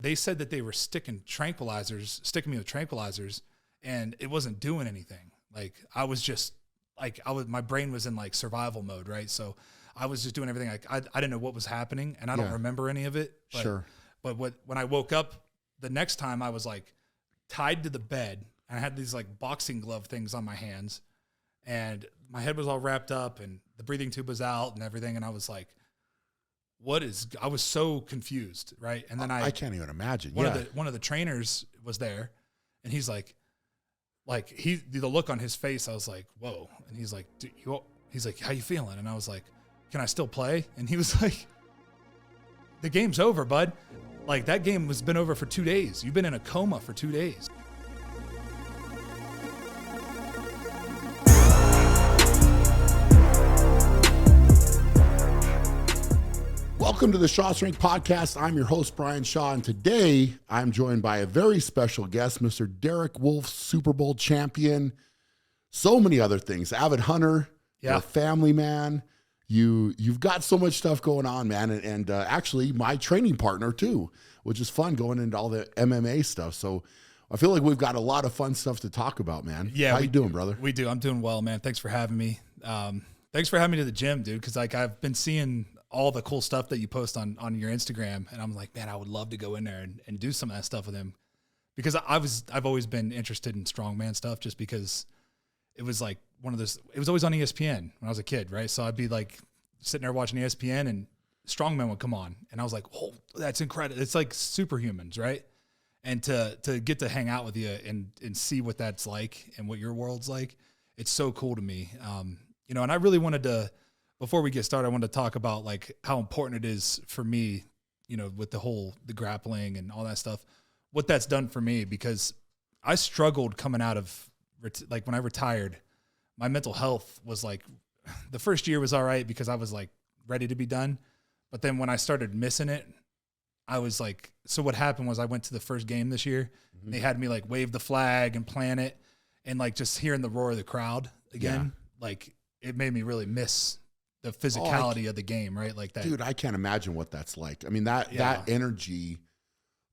They said that they were sticking me with tranquilizers, and it wasn't doing anything. Like I was just like my brain was in like survival mode, right? So I was just doing everything. Like I didn't know what was happening, and I don't remember any of it. But, Sure. But when I woke up the next time, I was like tied to the bed, and I had these like boxing glove things on my hands, and my head was all wrapped up, and the breathing tube was out and everything, and I was like, I was so confused, right? And then I can't even imagine. One of the trainers was there, and he's like the look on his face, I was like, whoa. And he's like, he's like, how you feeling? And I was like, can I still play? And he was like, the game's over, bud. Like that game has been over for 2 days. You've been in a coma for 2 days. Welcome to the Shaw Strength Podcast. I'm your host, Brian Shaw, and today I'm joined by a very special guest, Mr. Derek Wolfe, Super Bowl champion, so many other things, avid hunter, you're a family man. You've got so much stuff going on, man, and actually my training partner too, which is fun going into all the MMA stuff. So I feel like we've got a lot of fun stuff to talk about, man. Yeah, how you doing, brother? We do. I'm doing well, man. Thanks for having me. Thanks for having me to the gym, dude, because like I've been seeing all the cool stuff that you post on your Instagram, and I'm like, man, I would love to go in there and do some of that stuff with him, because I've always been interested in strongman stuff, just because it was like one of those. It was always on ESPN when I was a kid, right? So I'd be like sitting there watching ESPN, and strongman would come on, and I was like, oh, that's incredible. It's like superhumans, right? And to get to hang out with you and see what that's like and what your world's like, it's so cool to me. And I really wanted to. Before we get started, I wanted to talk about like how important it is for me, with the grappling and all that stuff, what that's done for me, because I struggled coming out of like when I retired, my mental health was like, the first year was all right because I was like ready to be done. But then when I started missing it, I was like, so what happened was I went to the first game this year. Mm-hmm. They had me like wave the flag and plan it, and like just hearing the roar of the crowd again, like it made me really miss the physicality of the game, right? Like that. Dude, I can't imagine what that's like. I mean, that energy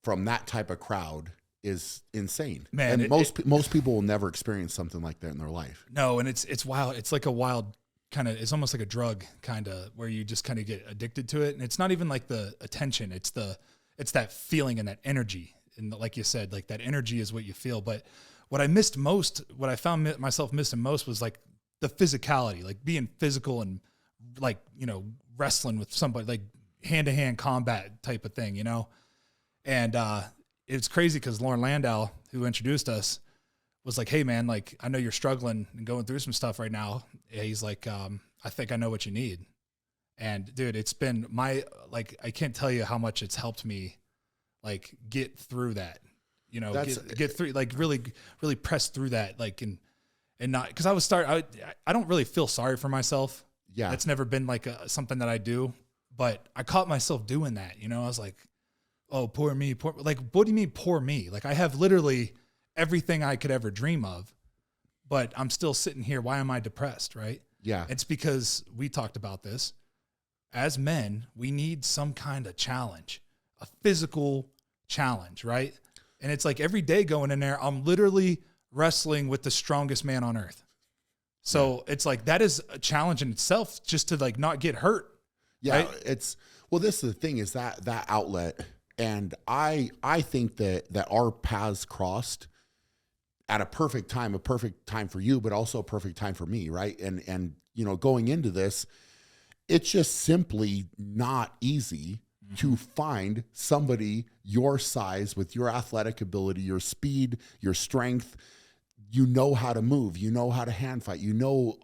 from that type of crowd is insane. Man, and most people will never experience something like that in their life. No, and it's wild. It's like a wild kind of, it's almost like a drug kind of, where you just kind of get addicted to it. And it's not even like the attention. It's that feeling and that energy. And like you said, like that energy is what you feel. But what I missed most, what I found myself missing most was like the physicality, like being physical and like, wrestling with somebody, like hand-to-hand combat type of thing, And it's crazy because Lauren Landau, who introduced us, was like, hey, man, like, I know you're struggling and going through some stuff right now. He's like, I think I know what you need. And, dude, it's been I can't tell you how much it's helped me, like, get through that, get through, like, really, really press through that, like, and not, because I don't really feel sorry for myself. Yeah. It's never been like something that I do, but I caught myself doing that. I was like, oh, poor me. Like, what do you mean poor me? Like, I have literally everything I could ever dream of, but I'm still sitting here. Why am I depressed? Right. Yeah. It's because we talked about this. As men, we need some kind of challenge, a physical challenge. Right. And it's like every day going in there, I'm literally wrestling with the strongest man on earth. So it's like, that is a challenge in itself, just to like not get hurt. Yeah. Right? This is the thing, is that outlet. And I think that our paths crossed at a perfect time for you, but also a perfect time for me. Right. And going into this, it's just simply not easy to find somebody your size with your athletic ability, your speed, your strength. How to move, how to hand fight,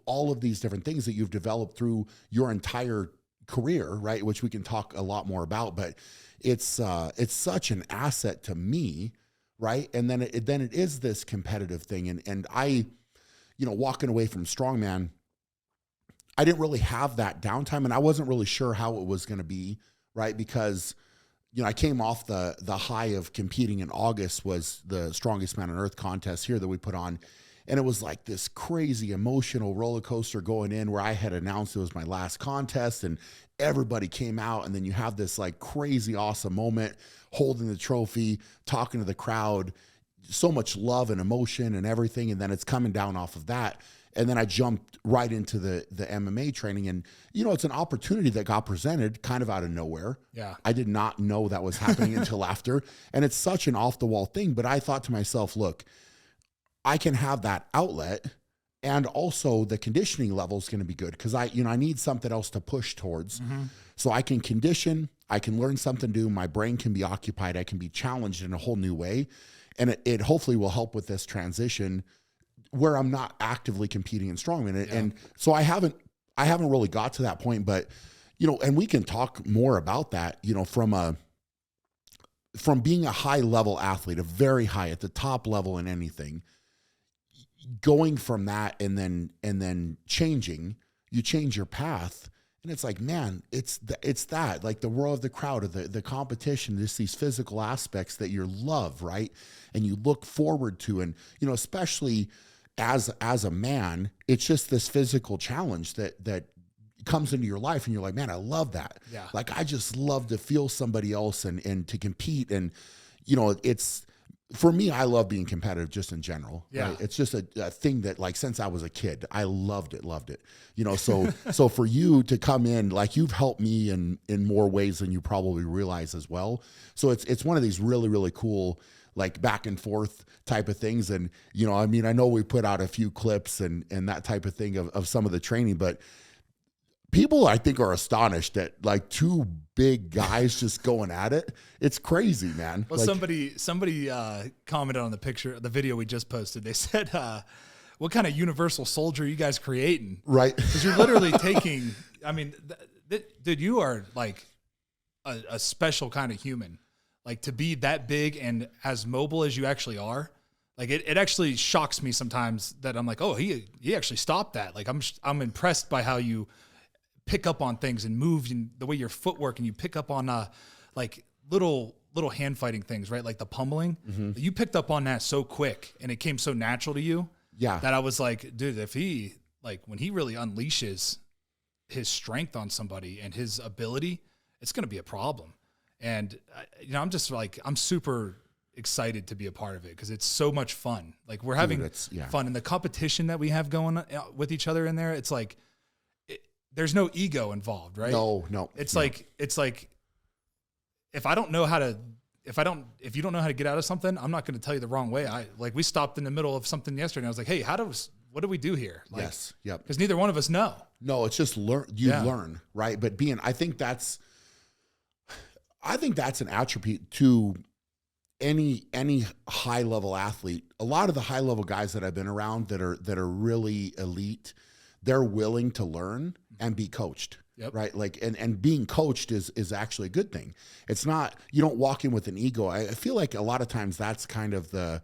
all of these different things that you've developed through your entire career, right? Which we can talk a lot more about, but it's such an asset to me, right? And then it is this competitive thing. And I, walking away from strongman, I didn't really have that downtime, and I wasn't really sure how it was going to be, right? Because I came off the high of competing in August, was the Strongest Man on Earth contest here that we put on. And it was like this crazy emotional roller coaster going in, where I had announced it was my last contest and everybody came out. And then you have this like crazy awesome moment, holding the trophy, talking to the crowd, so much love and emotion and everything. And then it's coming down off of that. And then I jumped right into the MMA training. And, you know, it's an opportunity that got presented kind of out of nowhere. Yeah. I did not know that was happening until after. And it's such an off the wall thing. But I thought to myself, look, I can have that outlet, and also the conditioning level is going to be good, because I need something else to push towards. So I can condition, I can learn something new. My brain can be occupied. I can be challenged in a whole new way. And it hopefully will help with this transition where I'm not actively competing in strongman. And so I haven't really got to that point, but, you know, and we can talk more about that, you know, from being a high level athlete, a very high at the top level in anything, going from that and then you change your path. And it's like, man, it's that, like the roar of the crowd, or the competition, just these physical aspects that you love, right? And you look forward to, and, you know, especially as a man, it's just this physical challenge that comes into your life, and you're like, man, I love that. Yeah. Like, I just love to feel somebody else and to compete. And, you know, it's, for me, I love being competitive just in general. Yeah. Right? It's just a thing that, like, since I was a kid, I loved it. You know, so for you to come in, like, you've helped me in more ways than you probably realize as well. So it's one of these really, really cool, like, back and forth type of things. And, you know, I mean, I know we put out a few clips and that type of thing of some of the training, but people, I think, are astonished at, like, two big guys just going at it. It's crazy, man. Well, like, somebody commented on the video we just posted. They said, what kind of universal soldier are you guys creating? Right. Because you're literally taking, I mean, dude, you are like a special kind of human. Like, to be that big and as mobile as you actually are, like, it actually shocks me sometimes that I'm like, oh, he actually stopped that. Like, I'm impressed by how you pick up on things and move, and the way your footwork, and you pick up on like little hand fighting things, right? Like the pummeling. You picked up on that so quick, and it came so natural to you. Yeah. That I was like, dude, if he, like, when he really unleashes his strength on somebody and his ability, it's going to be a problem. And, you know, I'm just like, I'm super excited to be a part of it, because it's so much fun. Like, we're having fun, and the competition that we have going on with each other in there, it's like, there's no ego involved, right? No. It's like, if you don't know how to get out of something, I'm not going to tell you the wrong way. We stopped in the middle of something yesterday, and I was like, hey, what do we do here? Like, yes. Yep. Because neither one of us know. No, it's just learn, right? But I think that's an attribute to any high level athlete. A lot of the high level guys that I've been around that are really elite, they're willing to learn and be coached. Yep. Right. Like, and being coached is actually a good thing. It's not, you don't walk in with an ego. I feel like a lot of times that's kind of the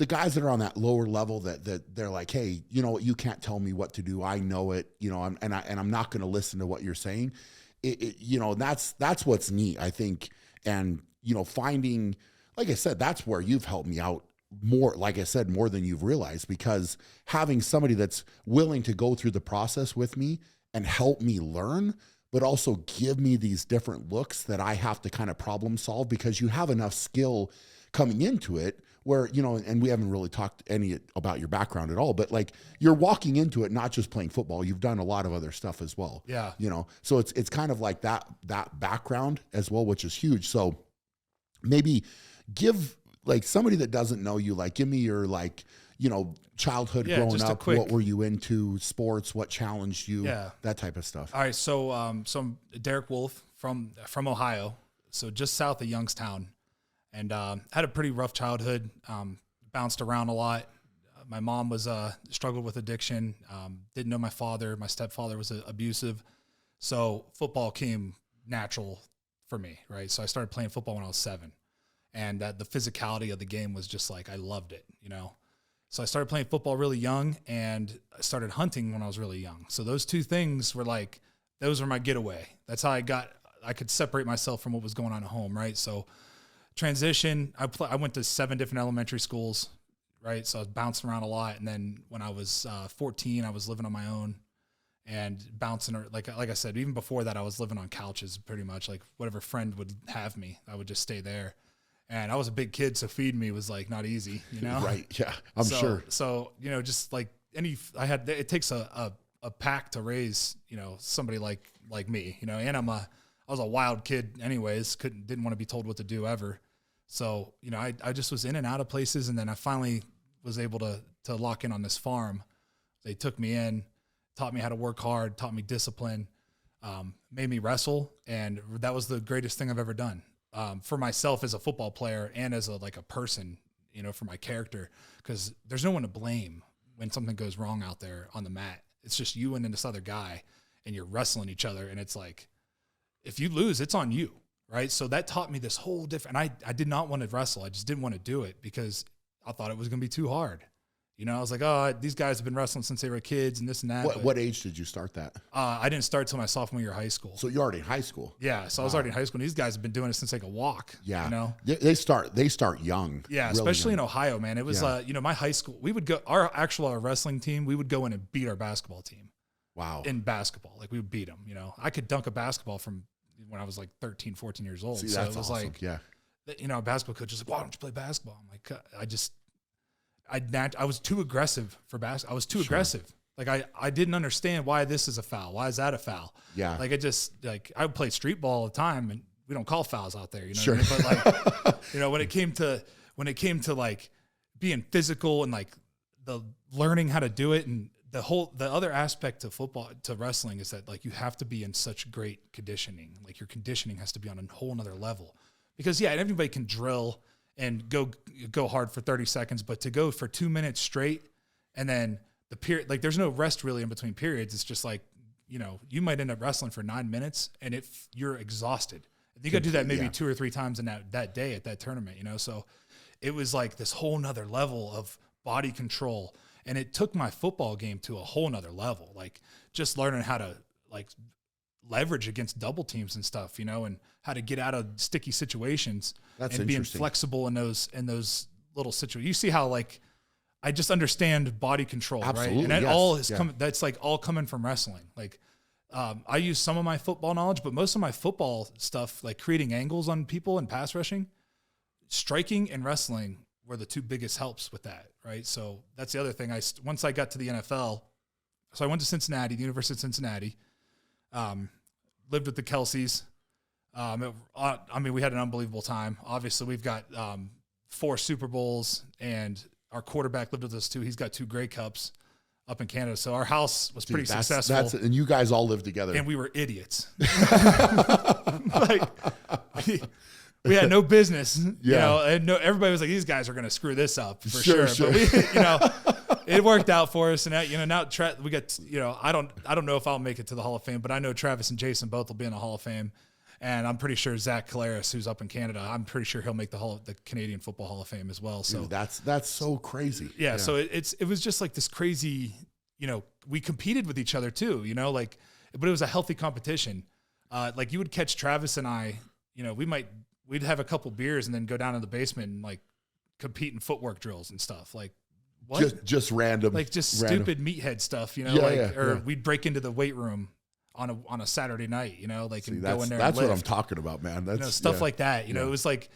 guys that are on that lower level that they're like, hey, you know what, you can't tell me what to do. I know it, you know, I'm not going to listen to what you're saying. You know, that's what's neat, I think. And, you know, finding, like I said, that's where you've helped me out more, like I said, more than you've realized, because having somebody that's willing to go through the process with me and help me learn, but also give me these different looks that I have to kind of problem solve, because you have enough skill coming into it where, you know, and we haven't really talked any about your background at all, but like, you're walking into it not just playing football, you've done a lot of other stuff as well. Yeah. You know, so it's kind of like that background as well, which is huge. So maybe give, like, somebody that doesn't know you, like, give me your, like, you know, childhood growing up, what were you into, sports, what challenged you, that type of stuff. All right. So, I'm Derek Wolfe from Ohio. So just south of Youngstown, and, had a pretty rough childhood, bounced around a lot. My mom was, struggled with addiction. Didn't know my father. My stepfather was abusive. So football came natural for me. Right. So I started playing football when I was 7. And the physicality of the game was just like, I loved it, you know? So I started playing football really young, and I started hunting when I was really young. So those two things were like, those were my getaway. That's how I could separate myself from what was going on at home, right? So transition, I went to 7 different elementary schools, right? So I was bouncing around a lot. And then when I was 14, I was living on my own and bouncing, like I said, even before that, I was living on couches pretty much. Like whatever friend would have me, I would just stay there. And I was a big kid, so feeding me was like not easy, you know? Right. Yeah, I'm sure. So, you know, just like it takes a pack to raise, you know, somebody like me, you know, and I was a wild kid anyways, didn't want to be told what to do ever. So, you know, I just was in and out of places. And then I finally was able to lock in on this farm. They took me in, taught me how to work hard, taught me discipline, made me wrestle. And that was the greatest thing I've ever done, for myself as a football player and as a person, you know, for my character, because there's no one to blame when something goes wrong out there on the mat. It's just you and then this other guy, and you're wrestling each other. And it's like, if you lose, it's on you. Right. So that taught me this whole different, and I did not want to wrestle. I just didn't want to do it because I thought it was going to be too hard. You know, I was like, oh, these guys have been wrestling since they were kids and this and that. What age did you start that? I didn't start till my sophomore year of high school. So you're already in high school. Yeah. So I was already in high school, and these guys have been doing it since they could walk. Yeah. You know, they start young. Yeah. Really Especially young. in Ohio, man. It was, you know, my high school, we would go, our wrestling team, we would go in and beat our basketball team. Wow. In basketball. Like we would beat them, you know. I could dunk a basketball from when I was like 13, 14 years old. See, so that's it was awesome. like, yeah. You know, a basketball coach was like, why don't you play basketball? I'm like, I was too aggressive for basketball. I was too aggressive. Like I didn't understand why this is a foul. Why is that a foul? Yeah. Like I would play street ball all the time, and we don't call fouls out there, you know. Sure. What I mean? But like, you know, when it came to like being physical and like the learning how to do it, and the other aspect to football, to wrestling, is that like you have to be in such great conditioning. Like your conditioning has to be on a whole nother level, because everybody can drill and go hard for 30 seconds, but to go for 2 minutes straight, and then the period, like there's no rest really in between periods. It's just like, you know, you might end up wrestling for 9 minutes and you're exhausted. You got to do that maybe 2 or 3 times in that day at that tournament, you know? So it was like this whole nother level of body control. And it took my football game to a whole nother level, like just learning how to like leverage against double teams and stuff, you know, and how to get out of sticky situations. That's and being flexible in those little situations. You see how like I just understand body control, Absolutely, right? And that yes. all is coming. That's like all coming from wrestling. Like I use some of my football knowledge, but most of my football stuff, like creating angles on people and pass rushing, striking and wrestling were the 2 biggest helps with that, right? So that's the other thing. Once I got to the NFL, so I went to Cincinnati, the University of Cincinnati, lived with the Kelseys. I mean, we had an unbelievable time. Obviously, we've got 4 Super Bowls, and our quarterback lived with us too. He's got 2 Grey Cups up in Canada. So our house was pretty successful. And you guys all lived together. And we were idiots. Like, we had no business, you know, and everybody was like, these guys are going to screw this up for sure. But we, you know, it worked out for us. And now, you know, now we got, you know, I don't know if I'll make it to the Hall of Fame, but I know Travis and Jason both will be in the Hall of Fame. And I'm pretty sure Zach Caleras, who's up in Canada, I'm pretty sure he'll make the Canadian Football Hall of Fame as well. So dude, that's so crazy. Yeah. So it was just like this crazy, you know, we competed with each other too, you know, like, but it was a healthy competition. Like you would catch Travis and I, you know, we'd have a couple beers and then go down in the basement and like compete in footwork drills and stuff. Like what? Just random, like just random. Stupid meathead stuff, you know, we'd break into the weight room on a Saturday night, you know, like and go in there. That's and what I'm talking about, man. That's, you know, stuff like that. You know, it was like,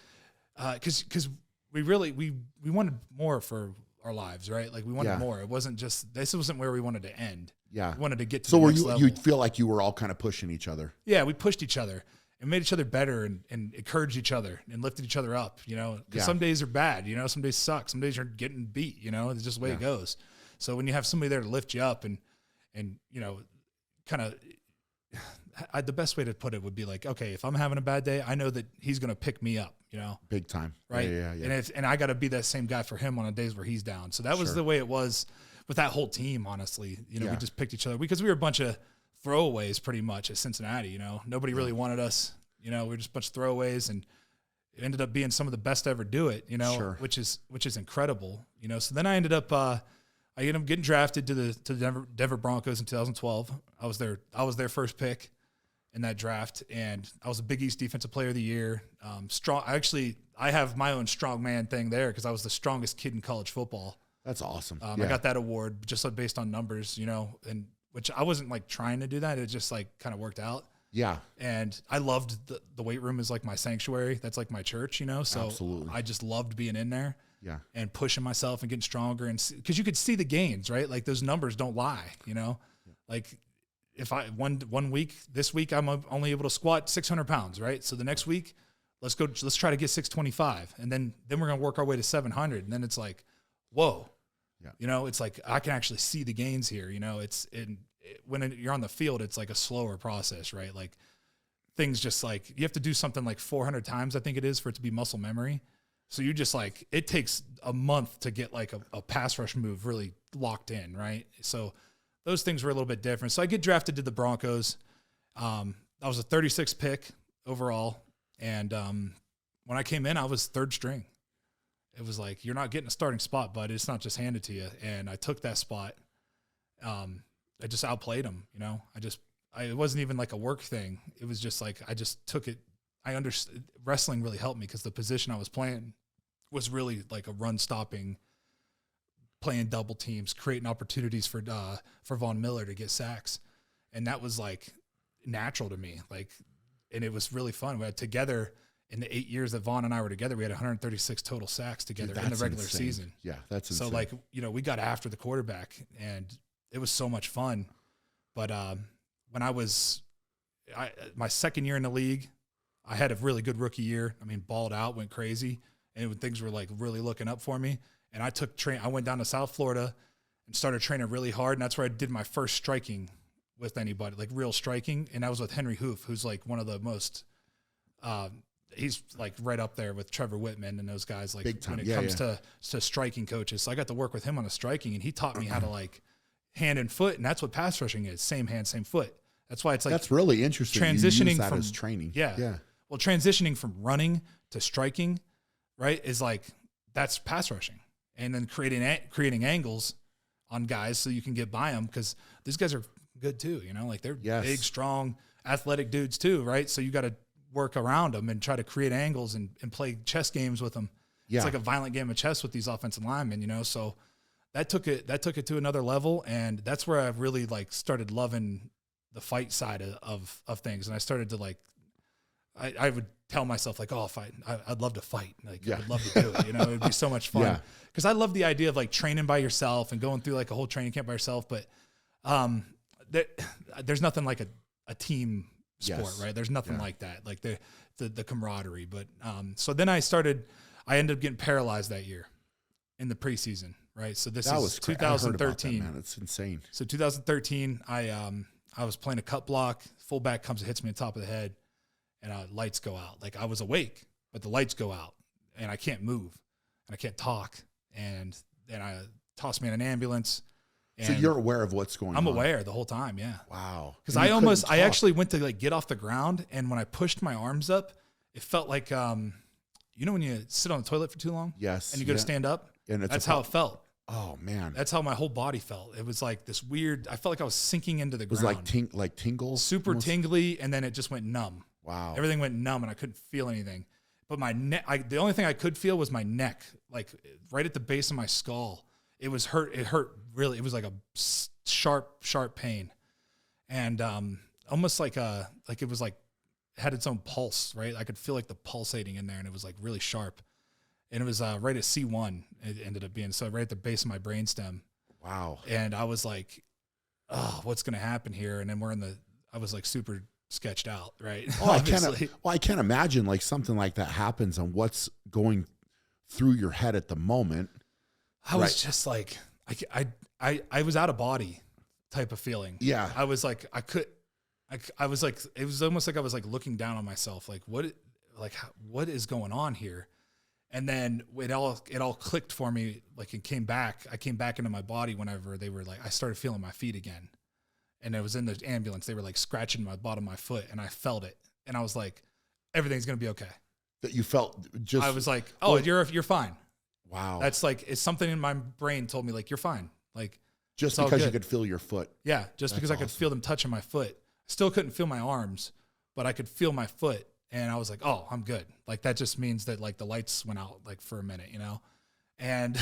cause we really, we wanted more for our lives, right? Like we wanted more. It wasn't just, this wasn't where we wanted to end. Yeah. We wanted to get to so the were next you, level. you feel like you were all kind of pushing each other. Yeah. We pushed each other and made each other better and encouraged each other and lifted each other up, you know, because some days are bad, you know, some days suck. Some days you're getting beat, you know, it's just the way it goes. So when you have somebody there to lift you up and, you know, kind of, the best way to put it would be like, okay, if I'm having a bad day, I know that he's going to pick me up, you know, big time. Right. Yeah. And I got to be that same guy for him on the days where he's down. So that was the way it was with that whole team. Honestly, you know, we just picked each other because we were a bunch of throwaways pretty much at Cincinnati, you know, nobody really wanted us, you know, we were just a bunch of throwaways, and it ended up being some of the best to ever do it, you know, which is incredible, you know? So then I ended up getting drafted to the Denver Broncos in 2012. I was their first pick. in that draft, and I was a Big East Defensive Player of the Year. Strong. I have my own strongman thing there because I was the strongest kid in college football. That's awesome. I got that award just based on numbers, and which I wasn't like trying to do that. It just like kind of worked out. Yeah. And I loved the weight room is like my sanctuary. That's like my church, so Absolutely. I just loved being in there. Yeah. And pushing myself and getting stronger, and because you could see the gains, right? Like those numbers don't lie, like if I one week, this week, I'm only able to squat 600 pounds, right? So the next week, let's try to get 625. And then we're going to work our way to 700. And then it's like, whoa, it's like, I can actually see the gains here. When you're on the field, it's like a slower process, right? Like things just like, you have to do something like 400 times, I think it is, for it to be muscle memory. So you just like, it takes a month to get like a pass rush move really locked in, right? So those things were a little bit different. So I get drafted to the Broncos. I was a 36th pick overall. And when I came in, I was third string. It was like, you're not getting a starting spot, bud. It's not just handed to you. And I took that spot. I just outplayed them, it wasn't even like a work thing. It was just like, I just took it. I understood wrestling really helped me because the position I was playing was really like a run stopping, playing double teams, creating opportunities for Von Miller to get sacks. And that was like natural to me. And it was really fun. We had together in the 8 years that Von and I were together, we had 136 total sacks together in the regular season. Yeah. That's insane. So we got after the quarterback and it was so much fun. But when I was my second year in the league, I had a really good rookie year. I mean, balled out, went crazy. And when things were like really looking up for me, and I went down to South Florida and started training really hard. And that's where I did my first striking with anybody, like real striking. And that was with Henry Hoof, who's like one of the most, he's like right up there with Trevor Whitman and those guys, like when it comes to striking coaches. So I got to work with him on the striking, and he taught me how to like hand and foot. And that's what pass rushing is. Same hand, same foot. That's why it's like, that's really interesting. Transitioning you use that from as training. Yeah. Yeah. Well, transitioning from running to striking, right, is like, that's pass rushing. And then creating angles on guys so you can get by them, because these guys are good too, like they're big, strong, athletic dudes too, right? So you got to work around them and try to create angles and play chess games with them. Yeah. It's like a violent game of chess with these offensive linemen, so that took it to another level. And that's where I really like started loving the fight side of things. And I started to like, I would tell myself like, oh, I'd love to fight. Like, I would love to do it. It'd be so much fun. Yeah. Cause I love the idea of like training by yourself and going through like a whole training camp by yourself. But, there's nothing like a team sport, right? There's nothing like that, like the camaraderie. But, so then I ended up getting paralyzed that year in the preseason. Right. So this was 2013. Man, it's insane. So 2013, I was playing a cut block, fullback comes and hits me on top of the head, and lights go out. Like I was awake, but the lights go out and I can't move and I can't talk. And then I tossed me in an ambulance. And so you're aware of what's going on? I'm aware the whole time. Yeah. Wow. Cause I actually went to like get off the ground. And when I pushed my arms up, it felt like, when you sit on the toilet for too long? Yes. And you go to stand up? And that's how it felt. Oh man. That's how my whole body felt. It was like this weird, I felt like I was sinking into the ground. It was like tingles? Super tingly, and then it just went numb. Wow. Everything went numb and I couldn't feel anything. But my neck, the only thing I could feel was my neck, like right at the base of my skull. It was hurt. It hurt really. It was like a sharp pain. And almost like it was like, had its own pulse, right? I could feel like the pulsating in there, and it was like really sharp. And it was right at C1, it ended up being. So right at the base of my brainstem. Wow. And I was like, oh, what's going to happen here? And then I was like super sketched out, right? Oh, I can't imagine like something like that happens and what's going through your head at the moment. I was just like, I was out of body type of feeling. Yeah. I was like, I was like, it was almost like I was like looking down on myself. Like what is going on here? And then it all clicked for me. Like I came back into my body whenever they were like, I started feeling my feet again. And it was in the ambulance. They were like scratching my bottom of my foot, and I felt it. And I was like, everything's going to be okay. That you felt just. I was like, oh, you're fine. Wow. That's like, it's something in my brain told me like, you're fine. Like just because you could feel your foot. Yeah. Just because I could feel them touching my foot. Still couldn't feel my arms, but I could feel my foot. And I was like, oh, I'm good. Like, that just means that like the lights went out like for a minute, you know? And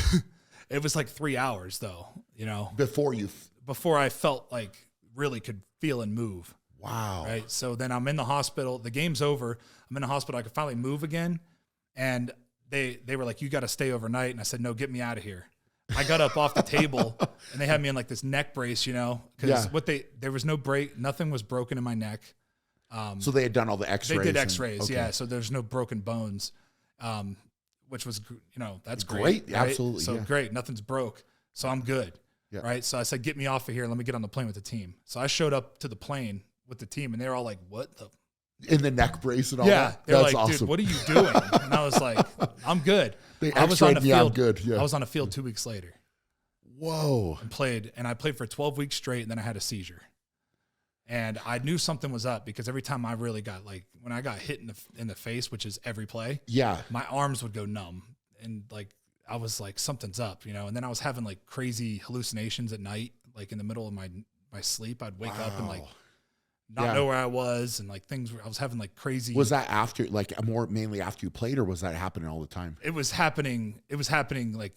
it was like 3 hours though, you know, before I felt like really could feel and move. Wow. Right. So then I'm in the hospital, the game's over. I'm in the hospital. I could finally move again. And they were like, you got to stay overnight. And I said, no, get me out of here. I got up off the table and they had me in like this neck brace, you know, because there was no break. Nothing was broken in my neck. So they had done all the x-rays. They did x-rays. Okay. Yeah. So there's no broken bones, which was, you know, that's great. Right? Absolutely. So great. Nothing's broke. So I'm good. Yeah. Right. So I said, get me off of here. Let me get on the plane with the team. So I showed up to the plane with the team and they were all like, what the? In the neck brace and all yeah, that? They're That's like, awesome. dude, what are you doing? And I was like, I'm good. I was on the field. I'm good. Yeah. I was on the field 2 weeks later. Whoa. And I played for 12 weeks straight and then I had a seizure. And I knew something was up because every time I really got like, when I got hit in the face, which is every play, my arms would go numb. And like, I was like, something's up, you know? And then I was having like crazy hallucinations at night, like in the middle of my sleep. I'd wake up and like not know where I was. And like I was having like crazy. Was that after, like mainly after you played, or was that happening all the time? It was happening like,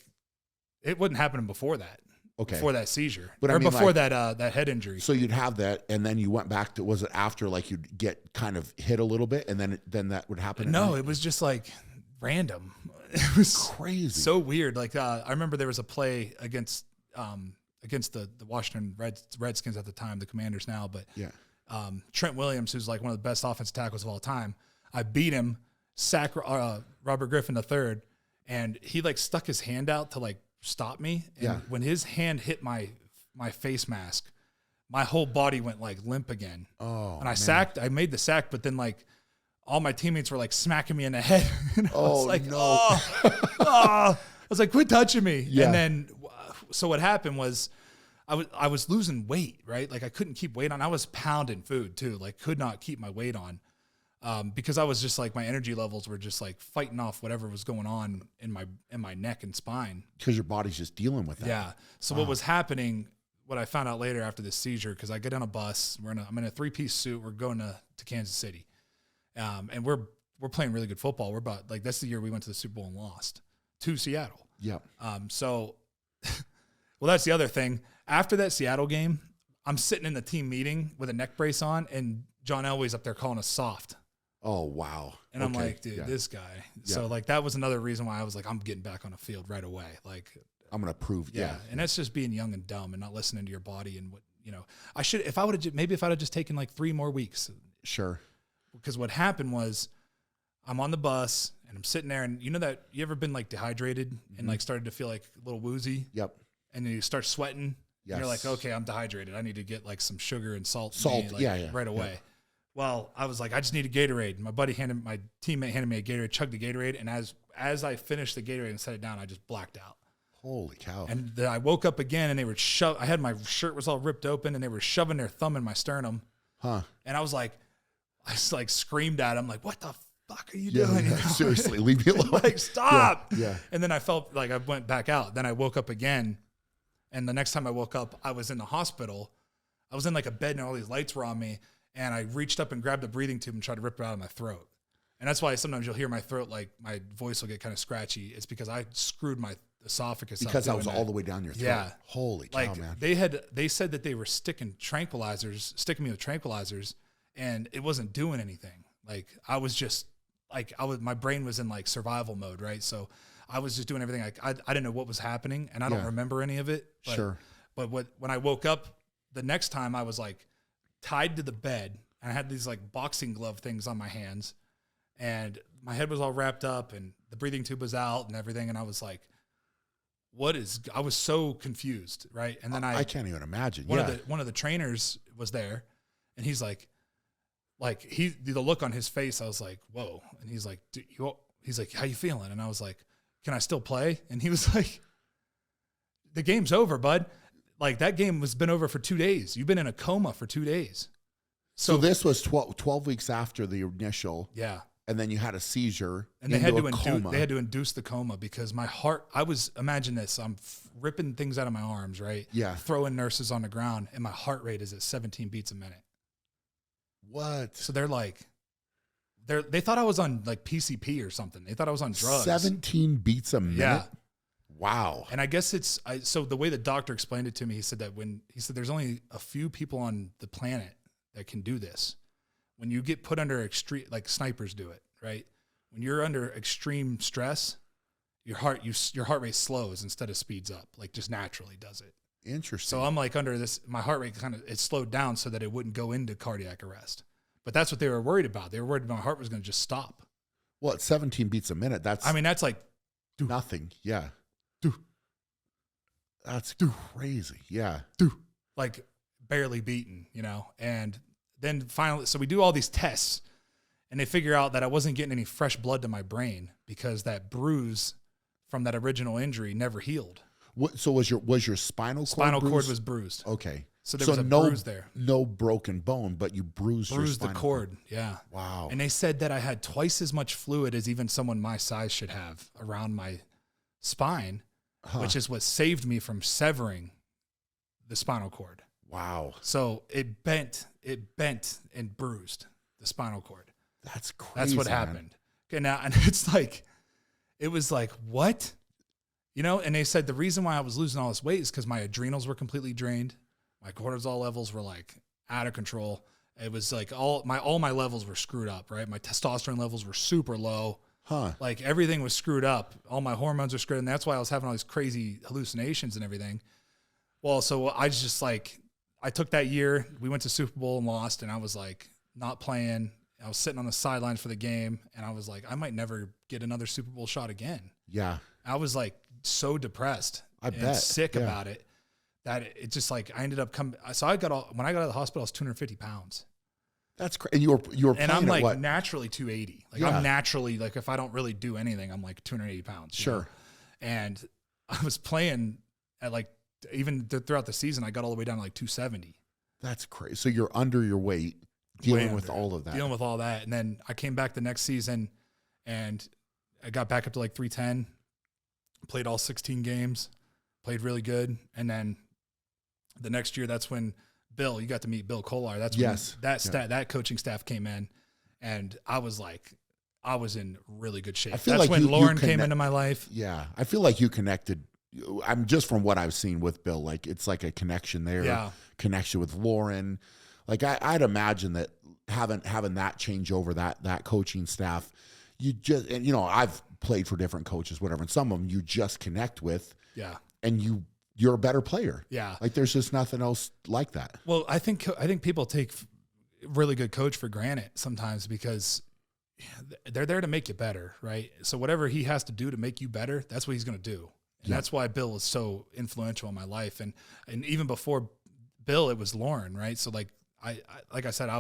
it wasn't happening before that. Okay. Before that seizure, but or I mean, before like, that head injury. So you'd have that, and then you went back to. Was it after like you'd get kind of hit a little bit, and then that would happen? No, it was just like random. It was crazy, so weird. Like I remember there was a play against the Washington Redskins at the time, the Commanders now, but Trent Williams, who's like one of the best offensive tackles of all time. I beat him, sack Robert Griffin III, and he like stuck his hand out to like stop me. And when his hand hit my face mask, my whole body went like limp again. Oh, and I made the sack, but then like all my teammates were like smacking me in the head. And I was like, no. I was like, quit touching me. Yeah. And then, so what happened was I was losing weight, right? Like I couldn't keep weight on. I was pounding food too. Like could not keep my weight on. Because I was just like, my energy levels were just like fighting off whatever was going on in my neck and spine. Because your body's just dealing with that. Yeah. So what was happening, what I found out later after this seizure, because I get on a bus, I'm in a 3-piece suit. We're going to Kansas City. And we're playing really good football. We're about like, that's the year we went to the Super Bowl and lost to Seattle. Yeah. So, well, that's the other thing. After that Seattle game, I'm sitting in the team meeting with a neck brace on, and John Elway's up there calling us soft. Oh, wow. And I'm like, dude, this guy. Yeah. So like, that was another reason why I was like, I'm getting back on the field right away. Like, I'm going to prove. Yeah. And that's just being young and dumb and not listening to your body. And what, you know, I should, if I would have just taken like 3 more weeks. Sure. Because what happened was I'm on the bus and I'm sitting there, and you know that you ever been like dehydrated and like started to feel like a little woozy? Yep. And then you start sweating. Yes. And you're like, okay, I'm dehydrated. I need to get like some sugar and salt. Right away. Yeah. Well, I was like, I just need a Gatorade. My teammate handed me a Gatorade, chugged the Gatorade. And as I finished the Gatorade and set it down, I just blacked out. Holy cow. And then I woke up again, and they were I had my shirt was all ripped open, and they were shoving their thumb in my sternum. Huh. And I just like screamed at him, like, what the fuck are you doing? Yeah, seriously, leave me alone. Like, stop. Yeah. And then I felt like I went back out. Then I woke up again. And the next time I woke up, I was in the hospital. I was in like a bed, and all these lights were on me. And I reached up and grabbed a breathing tube and tried to rip it out of my throat. And that's why sometimes you'll hear my throat, like my voice will get kind of scratchy. It's because I screwed my esophagus up. Because I was all the way down your throat. Yeah. Holy cow, like, man. They said that they were sticking me with tranquilizers, and it wasn't doing anything. Like I was just like, my brain was in like survival mode, right? So I was just doing everything. I didn't know what was happening, and I don't remember any of it. But, sure. But when I woke up the next time, I was like tied to the bed, and I had these like boxing glove things on my hands, and my head was all wrapped up, and the breathing tube was out and everything. And I was like, I was so confused. Right. And then I can't even imagine. One of the trainers was there, and he's like the look on his face, I was like, whoa. And he's like, he's like, how you feeling? And I was like, can I still play? And he was like, the game's over, bud. Like that game has been over for 2 days. You've been in a coma for 2 days. So this was 12 weeks after the initial. Yeah. And then you had a seizure. And they had to induce the coma because my heart, imagine this, I'm ripping things out of my arms, right? Yeah. Throwing nurses on the ground, and my heart rate is at 17 beats a minute. What? So they're like, they thought I was on like PCP or something. They thought I was on drugs. 17 beats a minute? Yeah. Wow. And I guess so the way the doctor explained it to me, he said there's only a few people on the planet that can do this. When you get put under extreme, like snipers do it, right? When you're under extreme stress, your heart rate slows instead of speeds up, like just naturally does it. Interesting. So I'm like under this, my heart rate it slowed down so that it wouldn't go into cardiac arrest. But that's what they were worried about. They were worried my heart was going to just stop. Well, at 17 beats a minute, that's like nothing. Yeah. That's crazy. Yeah. Like barely beaten, and then finally, so we do all these tests and they figure out that I wasn't getting any fresh blood to my brain because that bruise from that original injury never healed. So was your spinal cord was bruised. Okay. So there was a bruise there. No broken bone, but you bruised your spinal the cord. Yeah. Wow. And they said that I had twice as much fluid as even someone my size should have around my spine, which is what saved me from severing the spinal cord. Wow. So it bent and bruised the spinal cord. That's crazy. That's what happened. Okay. Now, and it was like, what? And they said the reason why I was losing all this weight is because my adrenals were completely drained. My cortisol levels were like out of control. It was like all my levels were screwed up, right? My testosterone levels were super low. Like everything was screwed up. All my hormones were screwed, and that's why I was having all these crazy hallucinations and everything. Well, so I just I took that year. We went to Super Bowl and lost, and I was like not playing. I was sitting on the sidelines for the game, and I was like, I might never get another Super Bowl shot again. Yeah. I was like so depressed and sick about it that it just like I ended up coming. So when I got out of the hospital, I was 250 pounds. That's crazy. And you were and I'm like what? Naturally 280. Like I'm naturally like if I don't really do anything, I'm like 280 pounds. Sure. And I was playing at like even throughout the season, I got all the way down to like 270. That's crazy. So you're under your weight, dealing with all of that. Dealing with all that, and then I came back the next season, and I got back up to like 310. Played all 16 games, played really good, and then the next year, that's when you got to meet Bill Kolar. That's when that coaching staff came in, and I was in really good shape. That's like when Lauren came into my life. Yeah, I feel like you connected. I'm just from what I've seen with Bill, like it's like a connection there. Yeah, connection with Lauren. Like I'd imagine that having that change over that coaching staff, you just I've played for different coaches, whatever, and some of them you just connect with. Yeah, and you're a better player. Yeah. Like there's just nothing else like that. Well, I think people take really good coach for granted sometimes because they're there to make you better, right? So whatever he has to do to make you better, that's what he's going to do. And that's why Bill was so influential in my life. And even before Bill, it was Lauren, right? So like I said,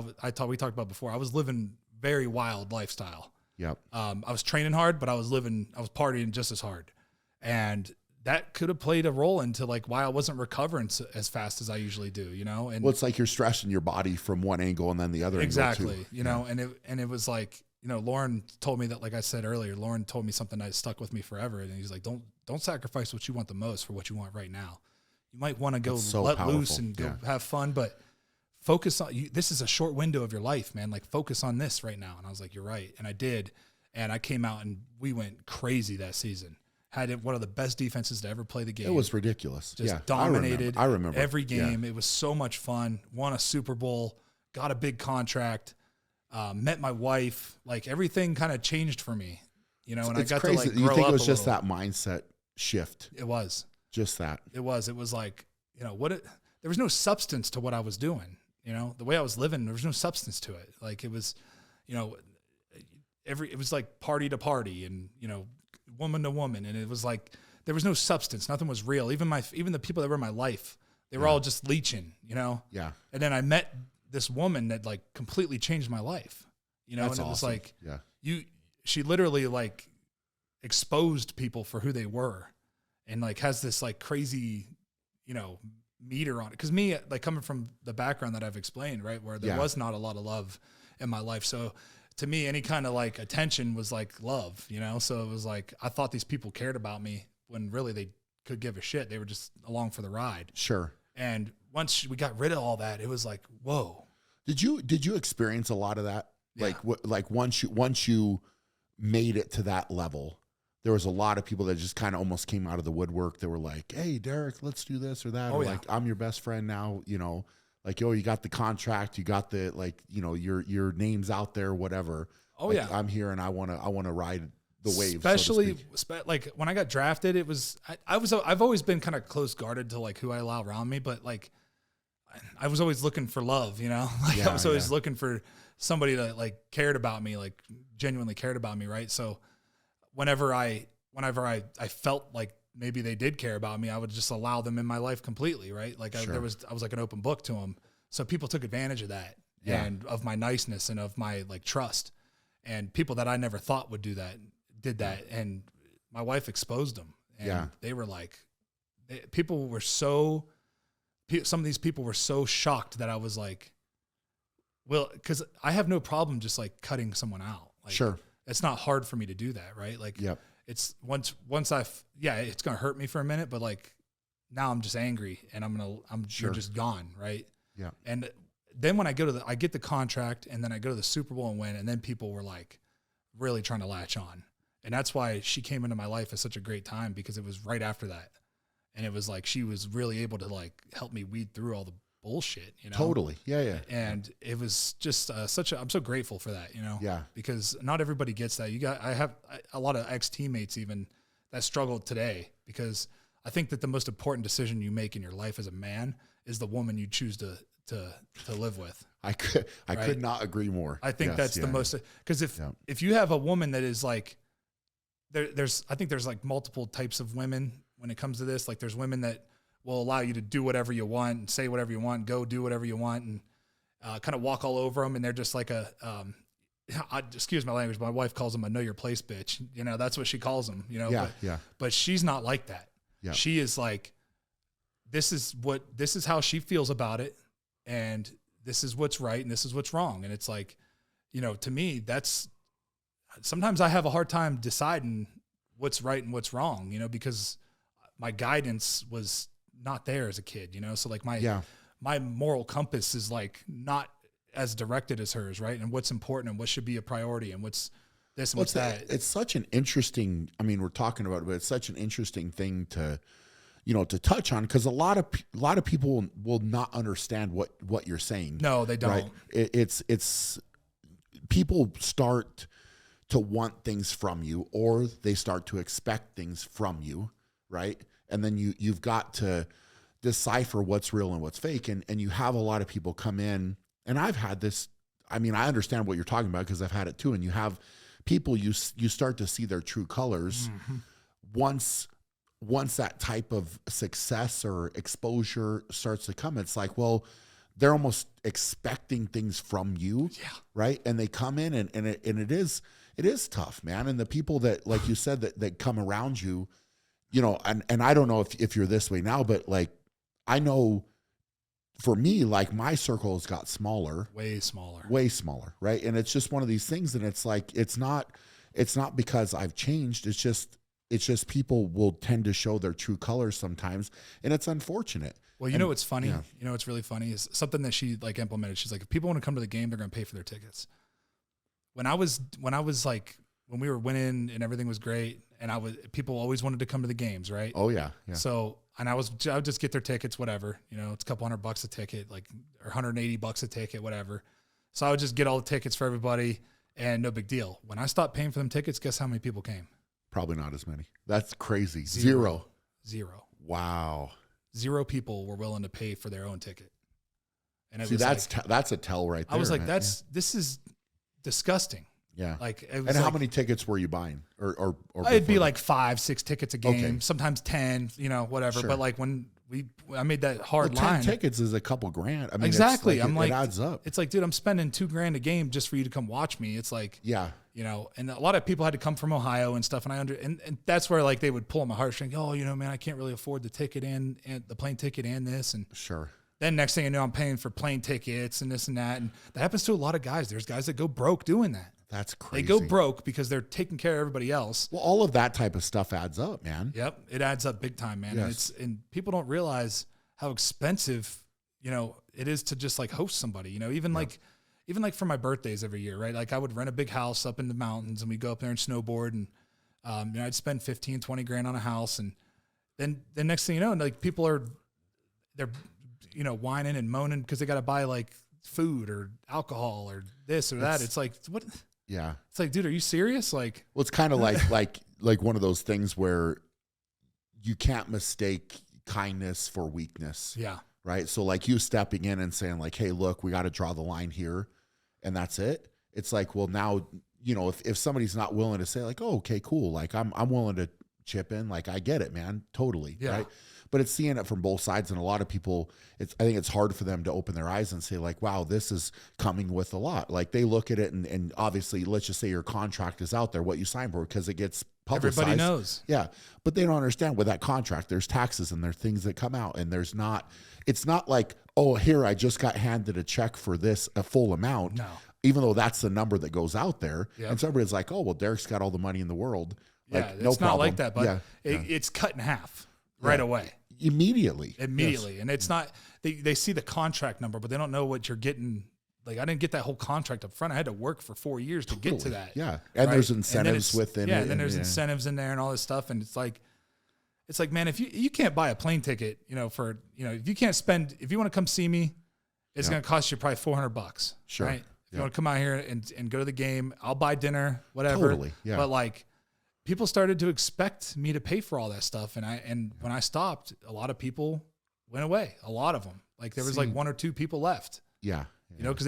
we talked about before, I was living very wild lifestyle. Yep. I was training hard, but I was partying just as hard. And that could have played a role into like why I wasn't recovering as fast as I usually do, And well, it's like you're stressing your body from one angle and then the other exactly, angle too. And it was like, Lauren told me that, like I said earlier, Lauren told me something that stuck with me forever. And he's like, don't sacrifice what you want the most for what you want right now. You might want to go let loose and go have fun, but focus on this is a short window of your life, man. Like focus on this right now. And I was like, you're right. And I did. And I came out and we went crazy that season. Had one of the best defenses to ever play the game. It was ridiculous. Just dominated. I remember every game. Yeah. It was so much fun. Won a Super Bowl, got a big contract, met my wife. Like everything kind of changed for me, And I got crazy. to like grow up. You think it was just that mindset shift? It was just that. It was like there was no substance to what I was doing. The way I was living, there was no substance to it. Like it was, it was like party to party and woman to woman, and it was like there was no substance. Nothing was real. Even the people that were in my life, they were all just leeching, Yeah. And then I met this woman that like completely changed my life, That's and it was awesome. like, yeah, she literally like exposed people for who they were, and like has this like crazy, meter on it. Cause me, like coming from the background that I've explained, right, where there was not a lot of love in my life. So to me, any kind of like attention was like love, So it was like, I thought these people cared about me when really they could give a shit. They were just along for the ride. Sure. And once we got rid of all that, it was like, whoa. Did you experience a lot of that? Yeah. Like once you made it to that level, there was a lot of people that just kind of almost came out of the woodwork. They were like, "Hey, Derek, let's do this or that," or like, "I'm your best friend now." You know, like, "Oh, you got the contract, you got the like, you know, your name's out there, whatever." Oh like, yeah, I'm here and I wanna ride the wave. Especially like when I got drafted, it was I've always been kind of close guarded to like who I allow around me, but like I was always looking for love, you know. Like I was always looking for somebody that like cared about me, like genuinely cared about me, right? So whenever I felt like maybe they did care about me, I would just allow them in my life completely, right? Like I was like an open book to them. So people took advantage of that and of my niceness and of my like trust. And people that I never thought would do that did that, and my wife exposed them. And they were like, some of these people were so shocked that I was like, well, because I have no problem just like cutting someone out. Like, it's not hard for me to do that, right? Like, it's once it's gonna hurt me for a minute, but like now I'm just angry and you're just gone, right? Yeah. And then when I get the contract, and then I go to the Super Bowl and win, and then people were like really trying to latch on. And that's why she came into my life at such a great time, because it was right after that. And it was like she was really able to like help me weed through all the bullshit, you know? Totally. Yeah. And it was just I'm so grateful for that, you know? Yeah. Because not everybody gets that. I have a lot of ex-teammates even that struggle today, because I think that the most important decision you make in your life as a man is the woman you choose to live with. I could not agree more. I think that's the most, because if you have a woman that is like, I think there's like multiple types of women when it comes to this. Like there's women that will allow you to do whatever you want and say whatever you want, go do whatever you want, and kind of walk all over them. And they're just like excuse my language, but my wife calls them a know your place bitch. You know, that's what she calls them, you know? But she's not like that. Yeah. She is like, this is how she feels about it. And this is what's right and this is what's wrong. And it's like, you know, to me, sometimes I have a hard time deciding what's right and what's wrong, you know, because my guidance was not there as a kid, you know? So like my moral compass is like not as directed as hers, right? And what's important and what should be a priority and what's this and what's that. It's such an interesting, I mean, we're talking about it, but it's such an interesting thing to touch on, because a lot of people will not understand what you're saying. No, they don't. Right? It's people start to want things from you, or they start to expect things from you, right? And then you've got to decipher what's real and what's fake. And you have a lot of people come in, and I've had this. I mean, I understand what you're talking about because I've had it too. And you have people, you start to see their true colors once that type of success or exposure starts to come. It's like, well, they're almost expecting things from you. Yeah. Right. And they come in and it is tough, man. And the people that, like you said, that come around you, you know, and I don't know if you're this way now, but like, I know for me, like my circle has got smaller, way smaller. Right. And it's just one of these things. And it's like, it's not because I've changed. It's just people will tend to show their true colors sometimes, and it's unfortunate. Well, you know what's funny? Yeah. You know what's really funny is something that she like implemented. She's like, if people want to come to the game, they're going to pay for their tickets. When I was like, when we were winning and everything was great, and people always wanted to come to the games, right? Oh yeah. So, and I would just get their tickets, whatever, you know, it's a couple $100 a ticket, like, or $180 a ticket, whatever. So I would just get all the tickets for everybody, and no big deal. When I stopped paying for them tickets, guess how many people came? Probably not as many. That's crazy. Zero. Wow. 0 people were willing to pay for their own ticket. And that's a tell right there. I was like, this is disgusting. Yeah. Like, and how many tickets were you buying? Or it'd be like 5, 6 tickets a game, sometimes 10, you know, whatever. Sure. But like when I made that hard line. 10 tickets is a couple grand. I mean, exactly. It adds up. It's like, dude, I'm spending $2,000 a game just for you to come watch me. It's like, yeah, you know, and a lot of people had to come from Ohio and stuff. And and that's where like they would pull on my heartstrings. Oh, you know, man, I can't really afford the ticket and the plane ticket and this. And sure. Then next thing you know, I'm paying for plane tickets and this and that. And that happens to a lot of guys. There's guys that go broke doing that. That's crazy. They go broke because they're taking care of everybody else. Well, all of that type of stuff adds up, man. Yep. It adds up big time, man. Yes. And people don't realize how expensive you know, it is to just like host somebody, you know, even like for my birthdays every year, right? Like I would rent a big house up in the mountains and we'd go up there and snowboard and, you know, I'd spend 15, 20 grand on a house. And then the next thing you know, like they're, you know, whining and moaning because they got to buy like food or alcohol or this or that. It's like, what? Yeah. It's like, dude, are you serious? Like, well, it's kind of like one of those things where you can't mistake kindness for weakness. Yeah. Right. So like you stepping in and saying like, hey, look, we got to draw the line here. And that's it. It's like, well, now, you know, if somebody's not willing to say like, oh, okay, cool. Like I'm willing to chip in. Like I get it, man. Totally. Yeah. Right. But it's seeing it from both sides. And a lot of people, I think it's hard for them to open their eyes and say like, wow, this is coming with a lot. Like they look at it and obviously let's just say your contract is out there, what you signed for, because it gets publicized. Everybody knows. Yeah. But they don't understand with that contract, there's taxes and there's things that come out and it's not like, oh, here, I just got handed a check for this, a full amount. No. Even though that's the number that goes out there. Yep. And somebody's like, oh, well, Derek's got all the money in the world. Like, Yeah, no it's not problem. like that, but it's cut in half right away. Immediately. Yes. And it's not, they see the contract number, but they don't know what you're getting. Like I didn't get that whole contract up front. I had to work for 4 years to get to that. Yeah. And there's incentives within it. Yeah, and then there's incentives in there and all this stuff. And it's like, man, if you can't buy a plane ticket, you know, for, you know, if you want to come see me, it's going to cost you probably $400. Sure. Right? If you want to come out here and go to the game, I'll buy dinner, whatever. Totally. Yeah. But like people started to expect me to pay for all that stuff. And when I stopped, a lot of people went away, a lot of them. Like there was like 1 or 2 people left. Yeah. You know, because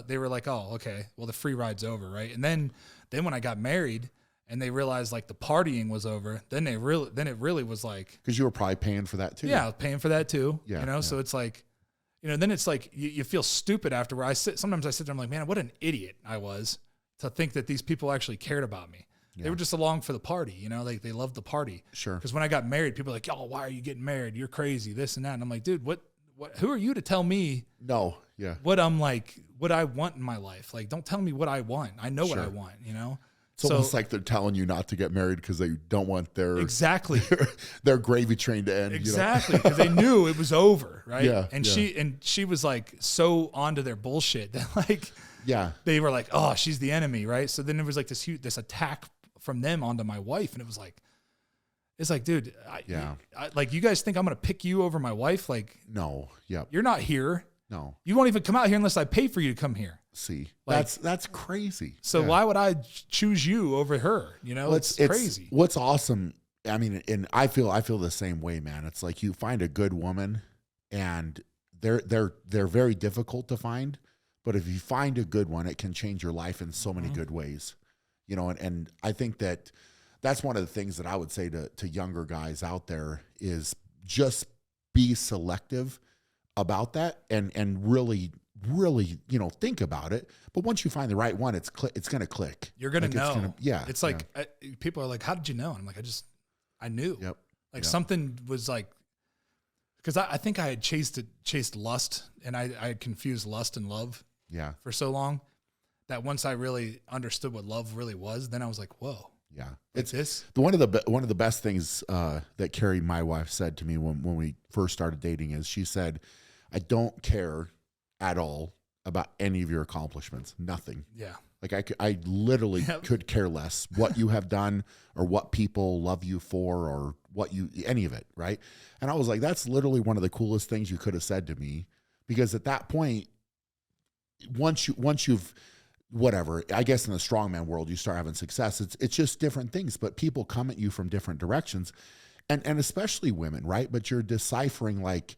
they were like, oh, okay, well, the free ride's over, right? And then when I got married and they realized like the partying was over, then it really was like, because you were probably paying for that too. Yeah, I was paying for that too. Yeah, you know, so it's like, you know, then it's like you feel stupid after where sometimes I sit there, I'm like, man, what an idiot I was to think that these people actually cared about me. Yeah. They were just along for the party, you know, like they loved the party. Sure. Because when I got married, people were like, oh, why are you getting married? You're crazy, this and that. And I'm like, dude, who are you to tell me? No. Yeah. What I want in my life. Like, don't tell me what I want. I know what I want, you know? It's almost like they're telling you not to get married because they don't want their their gravy train to end. Exactly. Because they knew it was over. Right. Yeah. And she was like so onto their bullshit that like, they were like, oh, she's the enemy. Right. So then there was like this attack from them onto my wife. And it was like, it's like, dude, like you guys think I'm going to pick you over my wife? Like, no. Yeah. You're not here. No. You won't even come out here unless I pay for you to come here. See, like, that's crazy. So why would I choose you over her? You know, it's crazy. What's awesome. I mean, and I feel the same way, man. It's like you find a good woman and they're very difficult to find, but if you find a good one, it can change your life in so many good ways, you know? And I think that's one of the things that I would say to younger guys out there is just be selective about that and really, you know, think about it. But once you find the right one, it's going to click. You're going to know. It's like, yeah. People are like, how did you know? And I'm like, I knew. Yep. Like something was like, because I think I had chased lust and I had confused lust and love for so long that once I really understood what love really was, then I was like, whoa. Yeah. It's this. One of the best things that Carrie, my wife, said to me when we first started dating is she said, I don't care at all about any of your accomplishments. Nothing. Yeah. Like I literally could care less what you have done or what people love you for or any of it. Right. And I was like, that's literally one of the coolest things you could have said to me, because at that point, once you've, whatever, I guess in the strongman world, you start having success. It's just different things, but people come at you from different directions and especially women. Right. But you're deciphering like,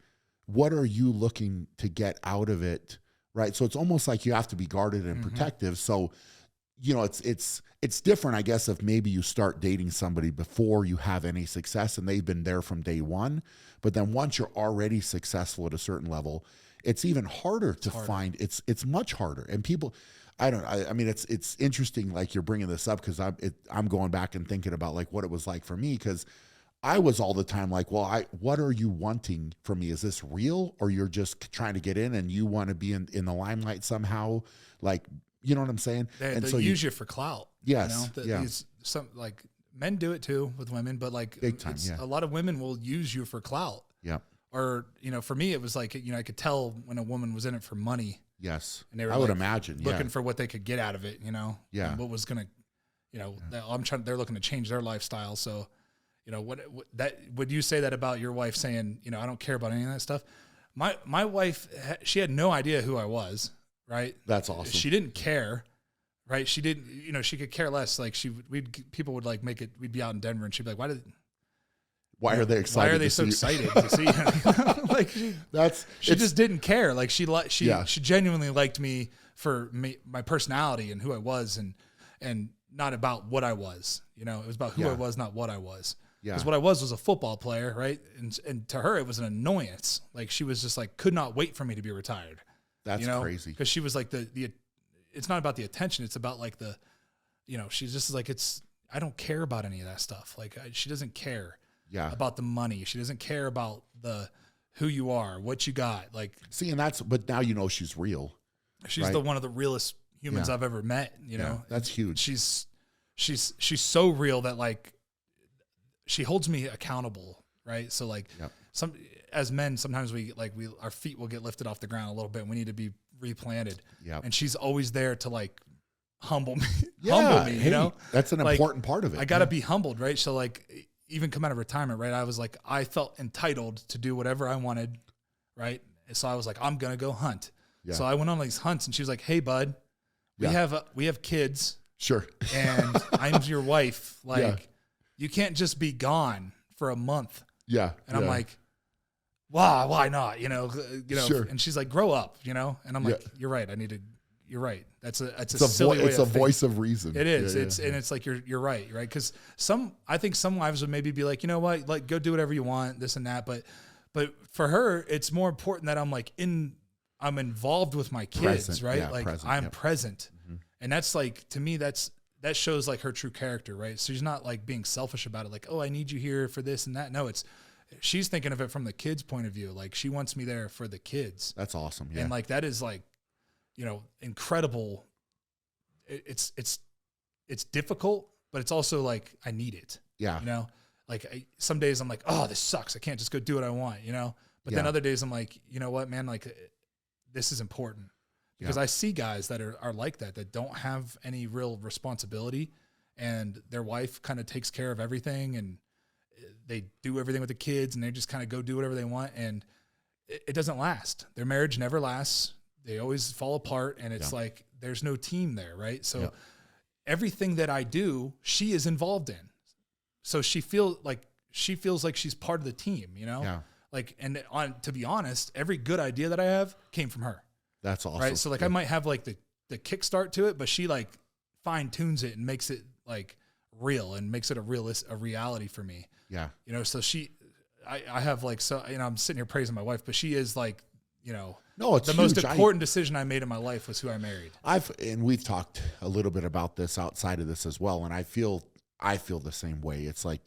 what are you looking to get out of it? Right. So it's almost like you have to be guarded and protective. So, you know, it's different, I guess, if maybe you start dating somebody before you have any success and they've been there from day one. But then once you're already successful at a certain level, it's even harder to find. It's much harder. And people, I mean, it's interesting. Like you're bringing this up because I'm going back and thinking about like what it was like for me. Because I was all the time like, well, what are you wanting from me? Is this real, or you're just trying to get in and you want to be in the limelight somehow? Like, you know what I'm saying? They use you for clout. Yes. You know? Some like men do it too with women, but like big time. A lot of women will use you for clout. Yeah. or, for me, it was like, I could tell when a woman was in it for money. Yes. And they were I would imagine looking for what they could get out of it, Yeah. and what was going to, they're looking to change their lifestyle. So, would you say that about your wife saying, I don't care about any of that stuff? My wife, she had no idea who I was. Right. That's awesome. She didn't care. Right. She didn't, she could care less. Like people would like make it, we'd be out in Denver and she'd be like, why are they excited? Why are they so excited to see you? Like she just didn't care. Like she genuinely liked me for my personality and who I was and not about what I was, it was about who I was, not what I was. Because what I was a football player. Right. And to her, it was an annoyance. Like she was just like, could not wait for me to be retired. That's crazy. Because she was like it's not about the attention. It's about like she's just like, I don't care about any of that stuff. Like she doesn't care about the money. She doesn't care about who you are, what you got. Like, see, but now she's real. She's one of the realest humans I've ever met. That's huge. She's so real that like, she holds me accountable. Right. So like as men, sometimes our feet will get lifted off the ground a little bit and we need to be replanted. Yeah. And she's always there to like humble me. Hey, that's an important part of it. I got to be humbled. Right. So like even come out of retirement, right. I was like, I felt entitled to do whatever I wanted. Right. So I was like, I'm going to go hunt. Yeah. So I went on these hunts and she was like, hey bud, we have kids. Sure. And I'm your wife. Like you can't just be gone for a month. Yeah. And I'm like, wow, why not? Sure. And she's like, grow up, and I'm like, you're right. You're right. It's a voice of reason. It is. And it's like, you're right. Right. Cause I think some wives would maybe be like, you know what, like go do whatever you want, this and that. But for her, it's more important that I'm like I'm involved with my kids, present, right? Like I'm present. Mm-hmm. And that's like, to me, that shows like her true character, right? So she's not like being selfish about it. Like, oh, I need you here for this and that. No, she's thinking of it from the kids' point of view. Like she wants me there for the kids. That's awesome. Yeah. And like, that is like, incredible. It's difficult, but it's also like, I need it. Yeah. Like some days I'm like, oh, this sucks. I can't just go do what I want, but then other days I'm like, you know what, man, like this is important. Because I see guys that are like that don't have any real responsibility and their wife kind of takes care of everything and they do everything with the kids and they just kind of go do whatever they want. And it doesn't last. Their marriage never lasts. They always fall apart and it's like, there's no team there. Right. So everything that I do, she is involved in. So she feels like she's part of the team, like, and to be honest, every good idea that I have came from her. That's awesome. Right. So like I might have like the kickstart to it, but she like fine tunes it and makes it like real and makes it a reality for me. Yeah. So I have like, so, I'm sitting here praising my wife, but she is like, no, it's the huge. most important decision I made in my life was who I married. And we've talked a little bit about this outside of this as well. And I feel the same way. It's like,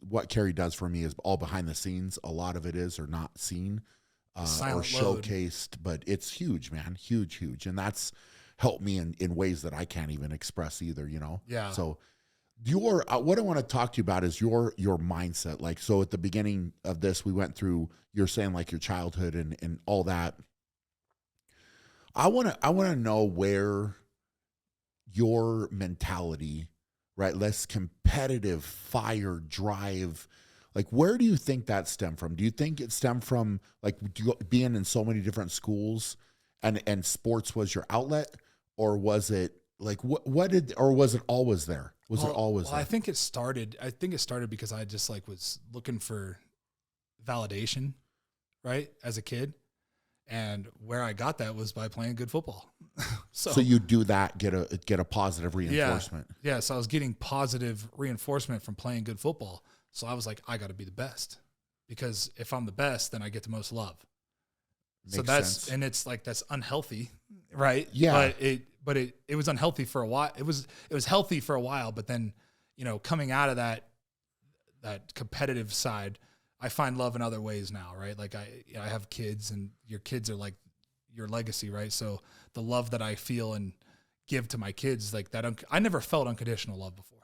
what Carrie does for me is all behind the scenes. A lot of it is or not seen. Or showcased, but it's huge, man. Huge. And that's helped me in ways that I can't even express either, Yeah. So what I want to talk to you about is your mindset. Like, so at the beginning of this, we went through, you're saying like your childhood and all that. I want to know where your mentality, right? Less competitive, fire, drive, like, where do you think that stemmed from? Do you think it stemmed from like being in so many different schools and sports was your outlet, or was it like, or was it always there? Was it always there? I think it started because I just like was looking for validation, right? As a kid. And where I got that was by playing good football. So you do that, get a positive reinforcement. Yeah. So I was getting positive reinforcement from playing good football. So I was like, I got to be the best, because if I'm the best, then I get the most love. Makes sense. And it's like, that's unhealthy, right? Yeah. But it was unhealthy for a while. It was healthy for a while, but then, coming out of that competitive side, I find love in other ways now, right? Like I have kids, and your kids are like your legacy, right? So the love that I feel and give to my kids, like that, I never felt unconditional love before.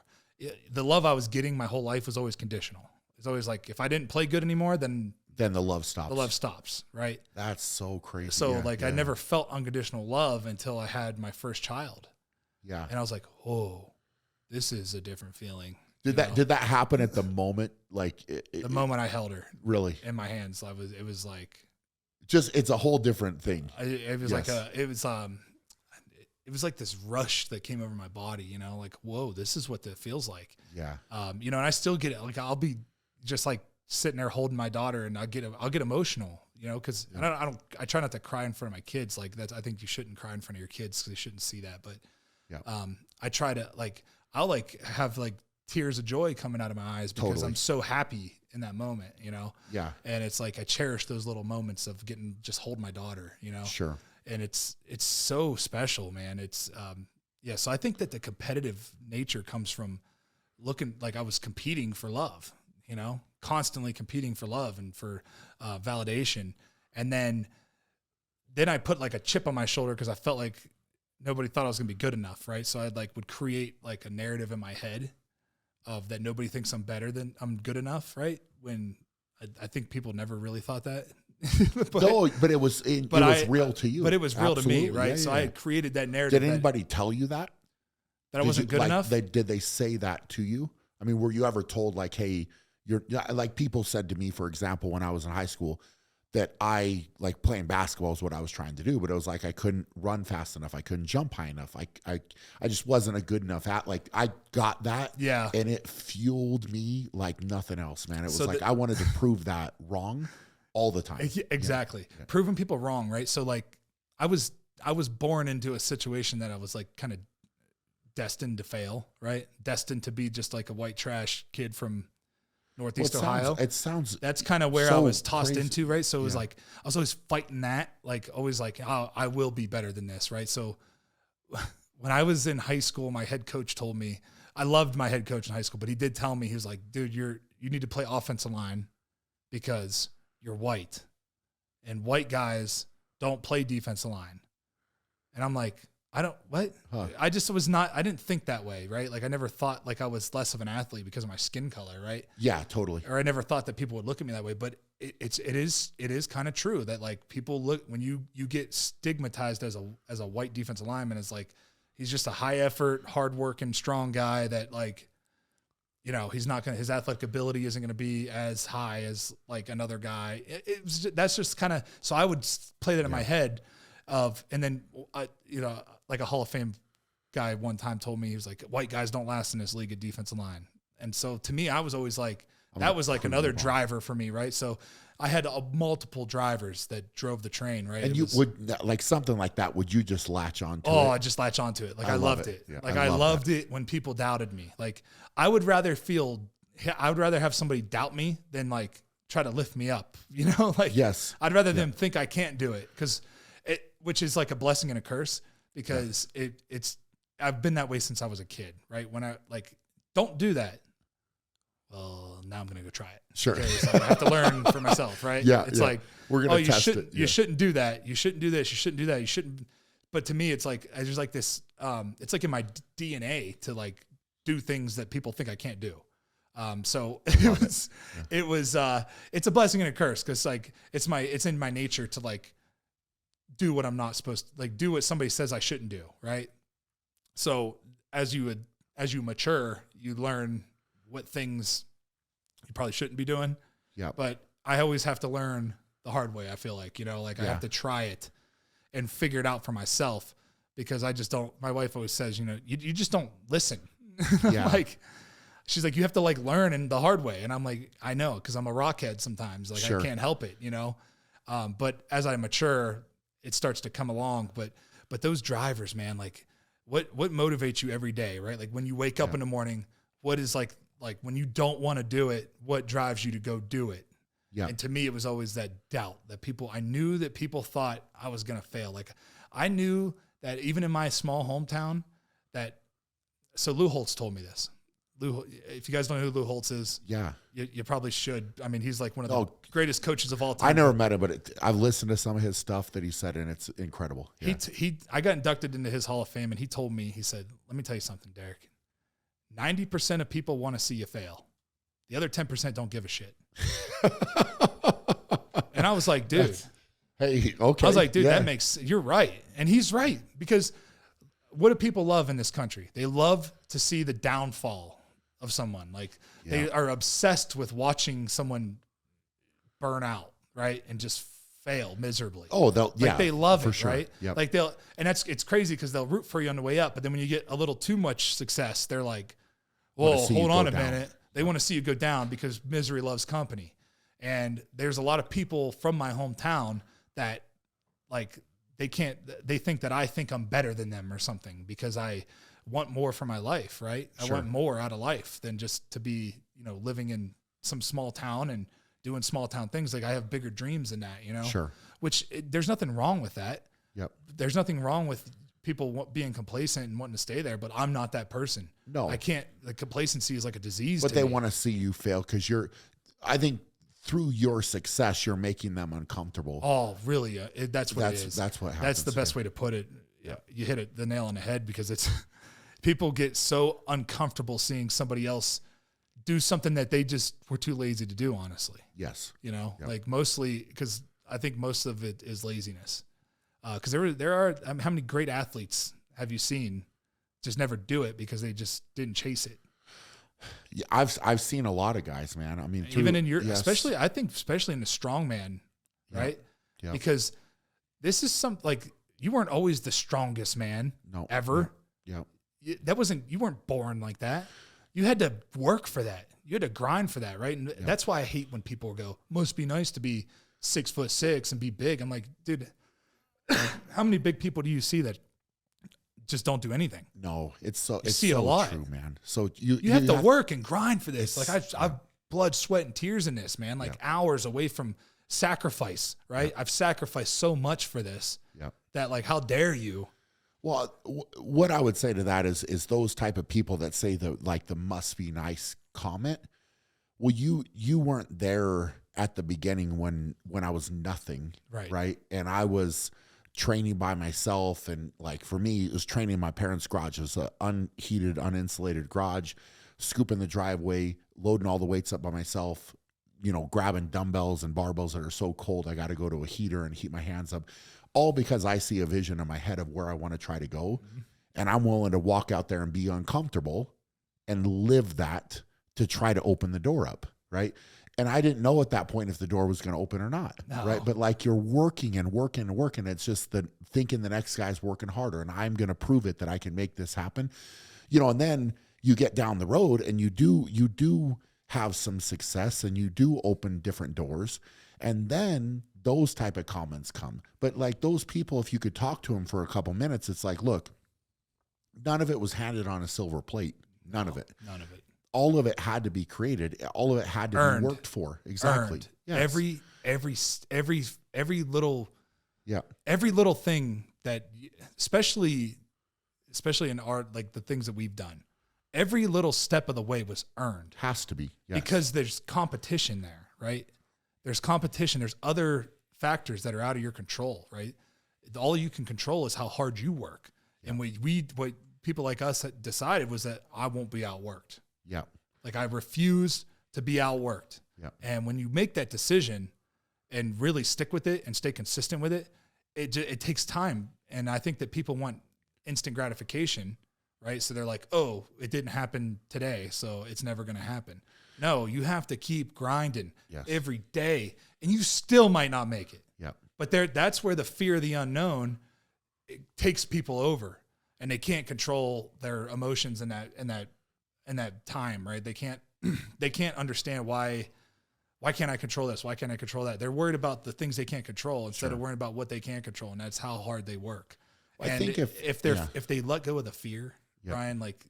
The love I was getting my whole life was always conditional. It's always like, if I didn't play good anymore, then then the love stops. The love stops, right? That's so crazy. So I never felt unconditional love until I had my first child. Yeah. And I was like, oh, this is a different feeling. Did that happen at the moment? Like the moment I held her really in my hands, it was like, just, it's a whole different thing. It was it was like this rush that came over my body, you know, like, whoa, this is what that feels like. Yeah. You know, and I still get it. Like, I'll be just like sitting there holding my daughter and I'll get emotional, you know, cause I try not to cry in front of my kids. Like I think you shouldn't cry in front of your kids cause they shouldn't see that. But, I try to I'll have tears of joy coming out of my eyes because I'm so happy in that moment, you know? Yeah. And it's like, I cherish those little moments of just hold my daughter, you know? Sure. And it's so special, man. It's, so I think that the competitive nature comes from looking like I was competing for love, you know, constantly competing for love and for validation. And then I put like a chip on my shoulder because I felt like nobody thought I was gonna be good enough. Right. So I would create like a narrative in my head of that nobody thinks I'm better than I'm good enough. Right. When I think people never really thought that. but it was real to you. But it was real to me. Right. Yeah, so I had created that narrative. Did anybody tell you that I wasn't good enough? Did they say that to you? I mean, were you ever told like, hey, you're like, people said to me, for example, when I was in high school, that I like playing basketball is what I was trying to do, but it was like I couldn't run fast enough, I couldn't jump high enough, I just wasn't a good enough I got that, and it fueled me like nothing else, man. It was I wanted to prove that wrong all the time. Exactly, proving people wrong, right? So like I was born into a situation that I was like kind of destined to fail, right? Destined to be just like a white trash kid from Northeast Ohio. That's kind of where I was tossed into, right? So it was like, I was always fighting that, like always like, oh, I will be better than this, right? So when I was in high school, my head coach told me, I loved my head coach in high school, but he did tell me, he was like, dude, you need to play offensive line because you're white and white guys don't play defensive line. And I'm like, I just was not, I didn't think that way, right? Like I never thought like I was less of an athlete because of my skin color, right? Yeah, totally. Or I never thought that people would look at me that way, but it is kind of true that like people look, when you get stigmatized as a white defensive lineman, as like, he's just a high effort, hardworking, strong guy that like, you know, his athletic ability isn't going to be as high as like another guy. That's just kind of, so I would play that in my head and then, you know, like a Hall of Fame guy one time told me, he was like, white guys don't last in this league of defensive line. And so to me, I was always like, that was like another driver for me, right? So I had multiple drivers that drove the train, right? And would like something like that, would you just latch on to it? Oh, I just latch onto it. Like I loved it. Yeah, like I loved it when people doubted me. Like I would rather have somebody doubt me than like try to lift me up, you know? Like, yes, I'd rather them think I can't do it, which is like a blessing and a curse. Because I've been that way since I was a kid, right? When I like, don't do that. Well, now I'm going to go try it. Sure. I have to learn for myself, right? Yeah. It's like, we're going to test it. You shouldn't do that. You shouldn't do this. You shouldn't do that. You shouldn't. But to me, it's like, I just like this, it's like in my DNA to like do things that people think I can't do. So it's a blessing and a curse. Cause like, it's in my nature to like, do what I'm not supposed to, like do what somebody says I shouldn't do. Right. So as you mature, you learn what things you probably shouldn't be doing. Yeah. But I always have to learn the hard way. I feel like, you know, like I have to try it and figure it out for myself because I just don't, my wife always says, you know, you just don't listen. Yeah. Like, she's like, you have to like learn in the hard way. And I'm like, I know, cause I'm a rockhead sometimes. Like I can't help it, you know? But as I mature, it starts to come along, but those drivers, man, like what motivates you every day, right? Like when you wake up in the morning, what is like when you don't want to do it, what drives you to go do it? Yeah. And to me, it was always that doubt that I knew that people thought I was going to fail. Like I knew that even in my small hometown so Lou Holtz told me this. Lou, if you guys don't know who Lou Holtz is, you probably should. I mean, he's like one of the greatest coaches of all time. I never met him, but I've listened to some of his stuff that he said, and it's incredible. Yeah. I got inducted into his Hall of Fame, and he told me, he said, let me tell you something, Derek. 90% of people want to see you fail. The other 10% don't give a shit. I was like, dude, hey, okay. I was like, dude, you're right. And he's right, because what do people love in this country? They love to see the downfall of someone. Like they are obsessed with watching someone burn out, right? And just fail miserably. Oh, they love it, sure. right? Yep. Like it's crazy because they'll root for you on the way up, but then when you get a little too much success, they're like, whoa, hold on a minute. They want to see you go down because misery loves company. And there's a lot of people from my hometown that like, they think that I think I'm better than them or something because I want more for my life, right? Sure. I want more out of life than just to be, living in some small town and doing small town things. Like I have bigger dreams than that, Sure. There's nothing wrong with that. Yep. There's nothing wrong with people being complacent and wanting to stay there, but I'm not that person. No, I can't. The complacency is like a disease. But they want to see you fail because I think through your success, you're making them uncomfortable. Oh, really? That's what it is. That's what happens. That's the best way to put it. Yeah, you hit the nail on the head because it's people get so uncomfortable seeing somebody else do something that they just were too lazy to do. Honestly, yes. Like mostly because I think most of it is laziness. Because there are how many great athletes have you seen just never do it because they just didn't chase it? Yeah, I've seen a lot of guys, man. I mean, even in your, especially in the strongman, right? Yeah. Because this is like you weren't always the strongest man ever. Yeah. You weren't born like that. You had to work for that. You had to grind for that, right? And that's why I hate when people go, must be nice to be 6'6" and be big. I'm like, dude, how many big people do you see that just don't do anything? No, it's so a lot. True, man. So you have to work and grind for this. Like I've blood, sweat, and tears in this, man. Like hours away from sacrifice, right? I've sacrificed so much for this that like, how dare you? Well, what I would say to that is those type of people that say the must be nice comment. Well, you weren't there at the beginning when I was nothing, right? And I was training by myself, and like for me, it was training in my parents' garage. It was an unheated, uninsulated garage, scooping the driveway, loading all the weights up by myself, grabbing dumbbells and barbells that are so cold I got to go to a heater and heat my hands up, all because I see a vision in my head of where I want to try to go, and I'm willing to walk out there and be uncomfortable and live that to try to open the door up, right? And I didn't know at that point if the door was going to open or not, right? But like you're working and working and working. It's just thinking the next guy's working harder and I'm going to prove it that I can make this happen, and then you get down the road and you do have some success and you do open different doors. And then those type of comments come. But like those people, if you could talk to them for a couple minutes, it's like, look, none of it was handed on a silver plate. None of it. All of it had to be created. All of it had to be worked for. Exactly. Yes. Every little thing that, especially in art, like the things that we've done, every little step of the way was earned. Has to be. Yes. Because there's competition there, right? There's competition. There's other factors that are out of your control, right? All you can control is how hard you work. And what people like us decided was that I won't be outworked. Yeah. Like I refuse to be outworked. Yeah. And when you make that decision and really stick with it and stay consistent with it, it takes time. And I think that people want instant gratification, right? So they're like, oh, it didn't happen today, so it's never going to happen. No, you have to keep grinding every day, and you still might not make it. Yeah. But that's where the fear of the unknown takes people over, and they can't control their emotions in that time, right? They can't understand why can't I control this? Why can't I control that? They're worried about the things they can't control instead of worrying about what they can control, and that's how hard they work. Well, and I think if they let go of the fear, Brian, like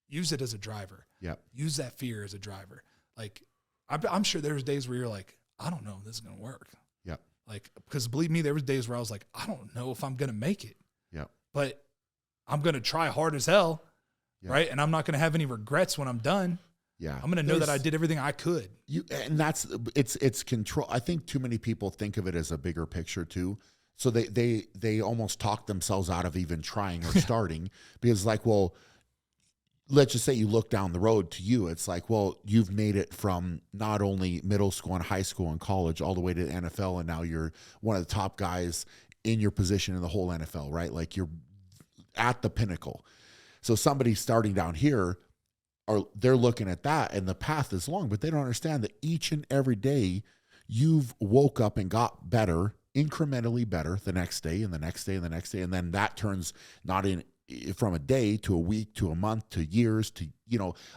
use it as a driver. Yeah. Use that fear as a driver. Like I'm sure there's days where you're like, I don't know if this is gonna work. Yeah. Like, because believe me, there was days where I was like, I don't know if I'm gonna make it. Yeah. But I'm gonna try hard as hell. Yeah. Right. And I'm not gonna have any regrets when I'm done. Yeah. I'm gonna know that I did everything I could. And it's control. I think too many people think of it as a bigger picture too. So they almost talk themselves out of even trying or starting because like, well, let's just say you look down the road to you, it's like, well, you've made it from not only middle school and high school and college all the way to the NFL, and now you're one of the top guys in your position in the whole NFL, right? Like you're at the pinnacle. So somebody starting down here, they're looking at that and the path is long, but they don't understand that each and every day you've woke up and got better, incrementally better the next day and the next day and the next day. And then that turns not in from a day to a week to a month to years to,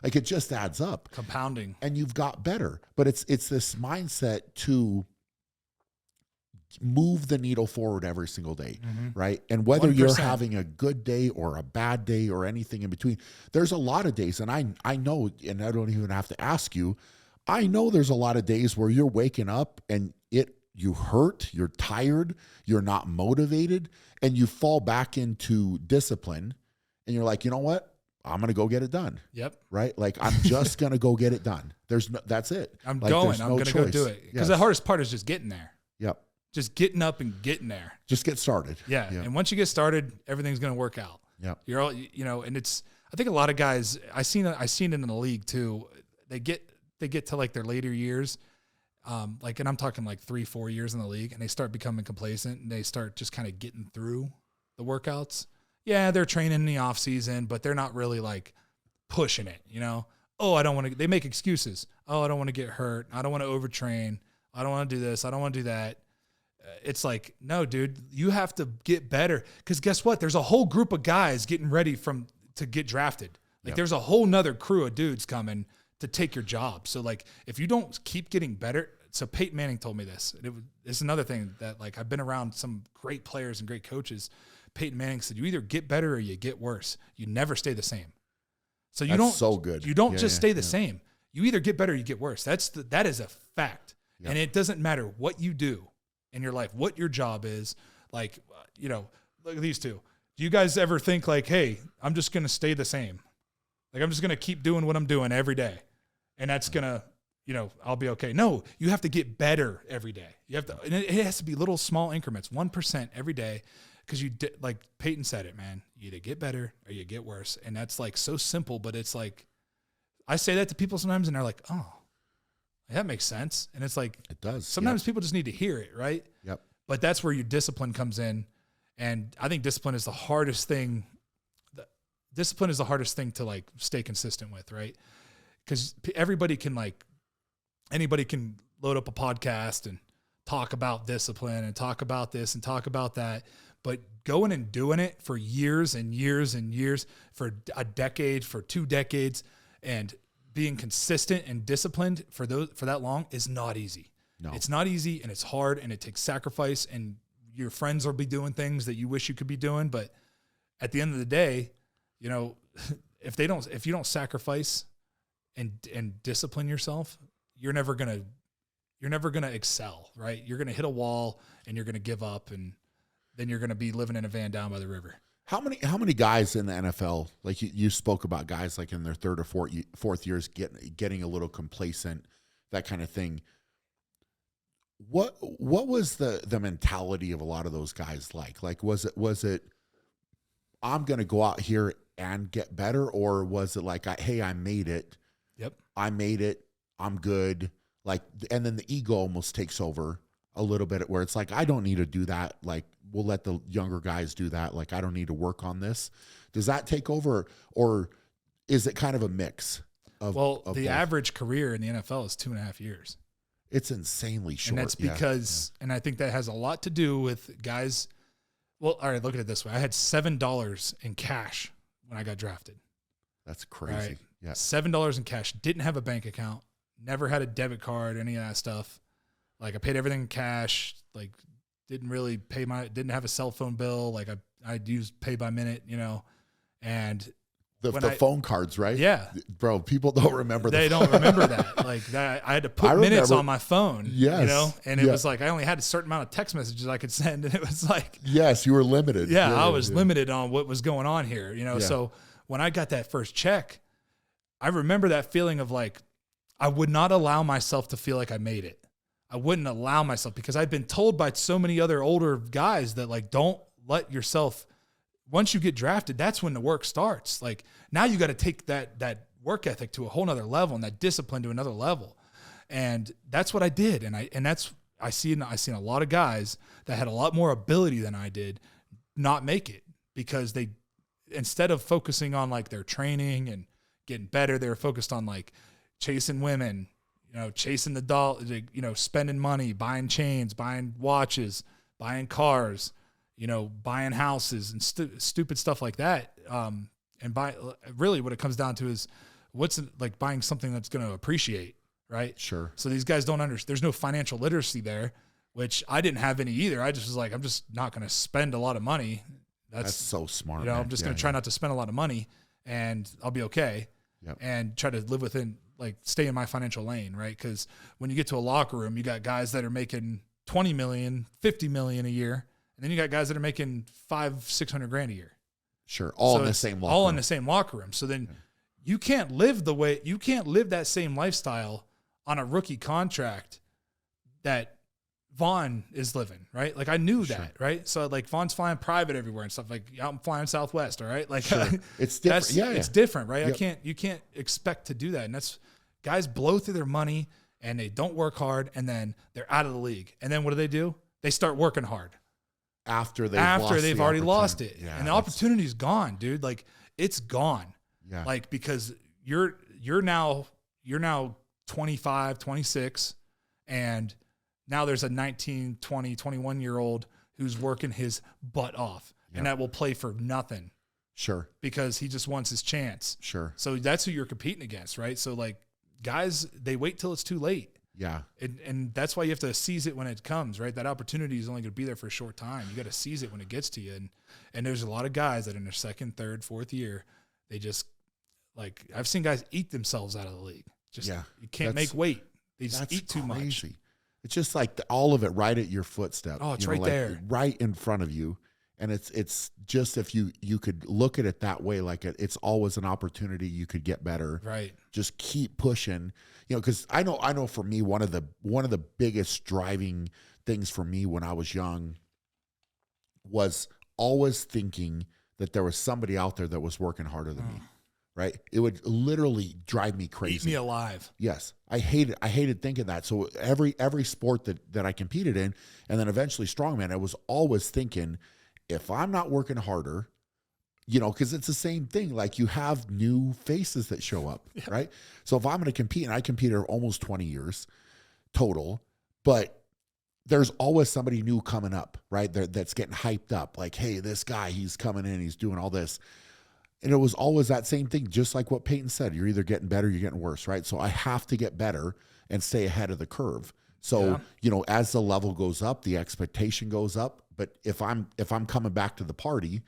like it just adds up. Compounding. And you've got better. But it's this mindset to move the needle forward every single day, right? And whether 1%. You're having a good day or a bad day or anything in between, there's a lot of days, and I know, and I don't even have to ask you, I know there's a lot of days where you're waking up and you hurt, you're tired, you're not motivated, and you fall back into discipline, and you're like, you know what? I'm going to go get it done. Yep. Right? Like, I'm just going to go get it done. That's it. I'm like, going. I'm going to go do it. Because the hardest part is just getting there. Yep. Just getting up and getting there. Just get started. Yeah. And once you get started, everything's going to work out. Yeah. You're all, and I think a lot of guys, I seen it in the league too. They get to like their later years. And I'm talking like 3-4 years in the league, and they start becoming complacent and they start just kind of getting through the workouts. Yeah. They're training in the off season, but they're not really like pushing it, Oh, I don't want to, they make excuses. Oh, I don't want to get hurt. I don't want to overtrain. I don't want to do this. I don't want to do that. It's like, no, dude, you have to get better. Because guess what? There's a whole group of guys getting ready to get drafted. Like there's a whole nother crew of dudes coming to take your job. So like, if you don't keep getting better, so Peyton Manning told me this. It's another thing that like I've been around some great players and great coaches. Peyton Manning said, you either get better or you get worse. You never stay the same. So you don't so good. You don't just stay the same. You either get better or you get worse. That is a fact. And it doesn't matter what you do in your life, what your job is. Like, look at these two. Do you guys ever think like, hey, I'm just going to stay the same? Like, I'm just going to keep doing what I'm doing every day. And that's going to, I'll be okay. No, you have to get better every day. You have to, and it has to be little small increments, 1% every day. Cause like Peyton said it, man, you either get better or you get worse. And that's like so simple, but it's like, I say that to people sometimes and they're like, oh, that makes sense. And it's like, it does. Sometimes people just need to hear it. Right. Yep. But that's where your discipline comes in. And I think discipline is the hardest thing. Discipline is the hardest thing to like stay consistent with. Right. Cause anybody can load up a podcast and talk about discipline and talk about this and talk about that. But going and doing it for years and years and years, for a decade, for 2 decades, and being consistent and disciplined for that long is not easy. No. It's not easy, and it's hard, and it takes sacrifice, and your friends will be doing things that you wish you could be doing. But at the end of the day, if you don't sacrifice and discipline yourself, you're never gonna excel, right? You're gonna hit a wall and you're gonna give up, and then you're gonna be living in a van down by the river. How many guys in the NFL, like you spoke about guys like in their third or fourth years getting a little complacent, that kind of thing. What was the mentality of a lot of those guys like? Like was it I'm gonna go out here and get better, or was it like, hey, I made it. Yep. I made it. I'm good. Like, and then the ego almost takes over a little bit, where it's like, I don't need to do that. Like, we'll let the younger guys do that. Like, I don't need to work on this. Does that take over, or is it kind of a mix of? Well, of the both? average career in the NFL is 2.5 years. It's insanely short. And that's because, and I think that has a lot to do with guys. Well, all right, look at it this way. I had $7 in cash when I got drafted. That's crazy. Right? Yeah. $7 in cash. Didn't have a bank account. Never had a debit card, any of that stuff. Like, I paid everything in cash. Like, didn't have a cell phone bill. Like, I'd use pay by minute, and the phone cards, right? Yeah. Bro, people don't remember that. They don't remember that. Like, that I had to put minutes on my phone, yes. And it was like, I only had a certain amount of text messages I could send. And it was like, yes, you were limited. Yeah, I was limited on what was going on here, So when I got that first check, I remember that feeling of like, I would not allow myself to feel like I made it. I wouldn't allow myself, because I'd been told by so many other older guys that, like, don't let yourself once you get drafted, that's when the work starts. Like now you got to take that work ethic to a whole nother level and that discipline to another level. And that's what I did. I seen a lot of guys that had a lot more ability than I did not make it because they, instead of focusing on like their training and getting better, they were focused on like chasing women, chasing the doll, spending money, buying chains, buying watches, buying cars, buying houses and stupid stuff like that. And really what it comes down to is what's like buying something that's going to appreciate, right? Sure. So these guys don't understand. There's no financial literacy there, which I didn't have any either. I just was like, I'm just not going to spend a lot of money. That's so smart. I'm just going to try not to spend a lot of money and I'll be okay. Yep. And try to live within, like, stay in my financial lane, right? Because when you get to a locker room, you got guys that are making 20 million, 50 million a year. And then you got guys that are making $500,000-$600,000 a year. Sure. All in the same locker room. All in the same locker room. So then you can't live that same lifestyle on a rookie contract that Vaughn is living, right? Like I knew that, right? So like Vaughn's flying private everywhere and stuff. Like I'm flying Southwest, all right? Like it's different. It's different, right? Yep. You can't expect to do that. And that's guys blow through their money and they don't work hard and then they're out of the league. And then what do? They start working hard. After they've already lost it. Yeah, and the opportunity's gone, dude. Like it's gone. Yeah. Like because you're now 25, 26 and now there's a 19, 20, 21-year-old who's working his butt off and that will play for nothing. Sure. Because he just wants his chance. Sure. So that's who you're competing against, right? So like guys, they wait till it's too late. Yeah. And that's why you have to seize it when it comes, right? That opportunity is only going to be there for a short time. You got to seize it when it gets to you. And there's a lot of guys that in their second, third, fourth year, they just like, I've seen guys eat themselves out of the league. You can't make weight. They just eat too much. It's just like all of it right at your footstep. Oh, it's right there. Right in front of you. And it's just if you could look at it that way, like it's always an opportunity you could get better. Right. Just keep pushing. Because I know for me, one of the biggest driving things for me when I was young was always thinking that there was somebody out there that was working harder than me. Right. It would literally drive me crazy. Eat me alive. Yes. I hated thinking that. So every sport that I competed in, and then eventually strongman, I was always thinking, if I'm not working harder, because it's the same thing. Like you have new faces that show up, right? So if I'm going to compete, and I competed almost 20 years total, but there's always somebody new coming up, right? That's getting hyped up. Like, hey, this guy, he's coming in, he's doing all this. And it was always that same thing, just like what Peyton said. You're either getting better, you're getting worse, right? So I have to get better and stay ahead of the curve. So, as the level goes up, the expectation goes up. But if I'm coming back to the party,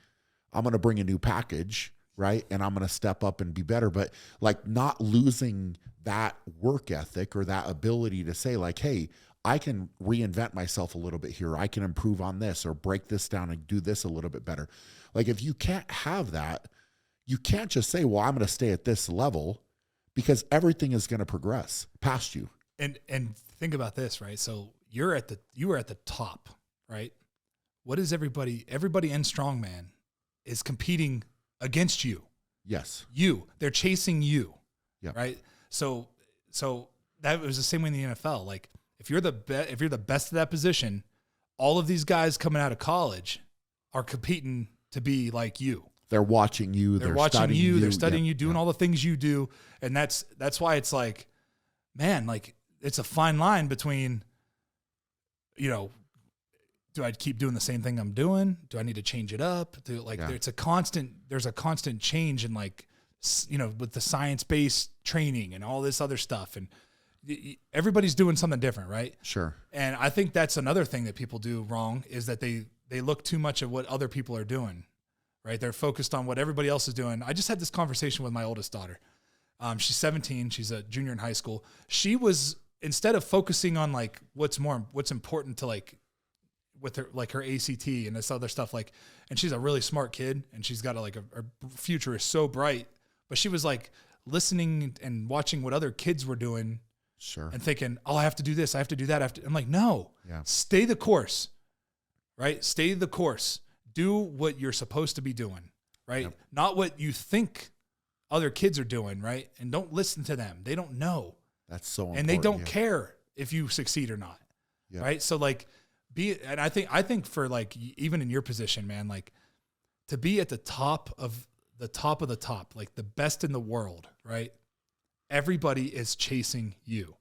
I'm going to bring a new package, right? And I'm going to step up and be better. But like not losing that work ethic or that ability to say like, hey, I can reinvent myself a little bit here. I can improve on this or break this down and do this a little bit better. Like if you can't have that, you can't just say, well, I'm going to stay at this level because everything is going to progress past you. And think about this, right? So you were at the top, right? What is everybody in strongman is competing against you. Yes. They're chasing you. Yeah. Right. So that was the same way in the NFL. Like if you're the best of that position, all of these guys coming out of college are competing to be like you. They're watching you. They're watching you. They're studying you, doing all the things you do. And that's why it's like, man, like it's a fine line between, do I keep doing the same thing I'm doing? Do I need to change it up? There's a constant change in like, with the science-based training and all this other stuff. And everybody's doing something different, right? Sure. And I think that's another thing that people do wrong is that they look too much at what other people are doing. Right. They're focused on what everybody else is doing. I just had this conversation with my oldest daughter. She's 17. She's a junior in high school. She was, instead of focusing on like what's important to like with her, like her ACT and this other stuff, like, and she's a really smart kid and she's got her future is so bright, but she was like listening and watching what other kids were doing. Sure. And thinking, oh, I have to do this. I have to do that. I'm like, no, stay the course, right? Stay the course. do what you're supposed to be doing, right? Yep. Not what you think other kids are doing, right? And don't listen to them. They don't know. That's so important. And they don't care if you succeed or not. Yep. Right. So like and I think for like, even in your position, man, like to be at the top of the top, like the best in the world, right? Everybody is chasing you.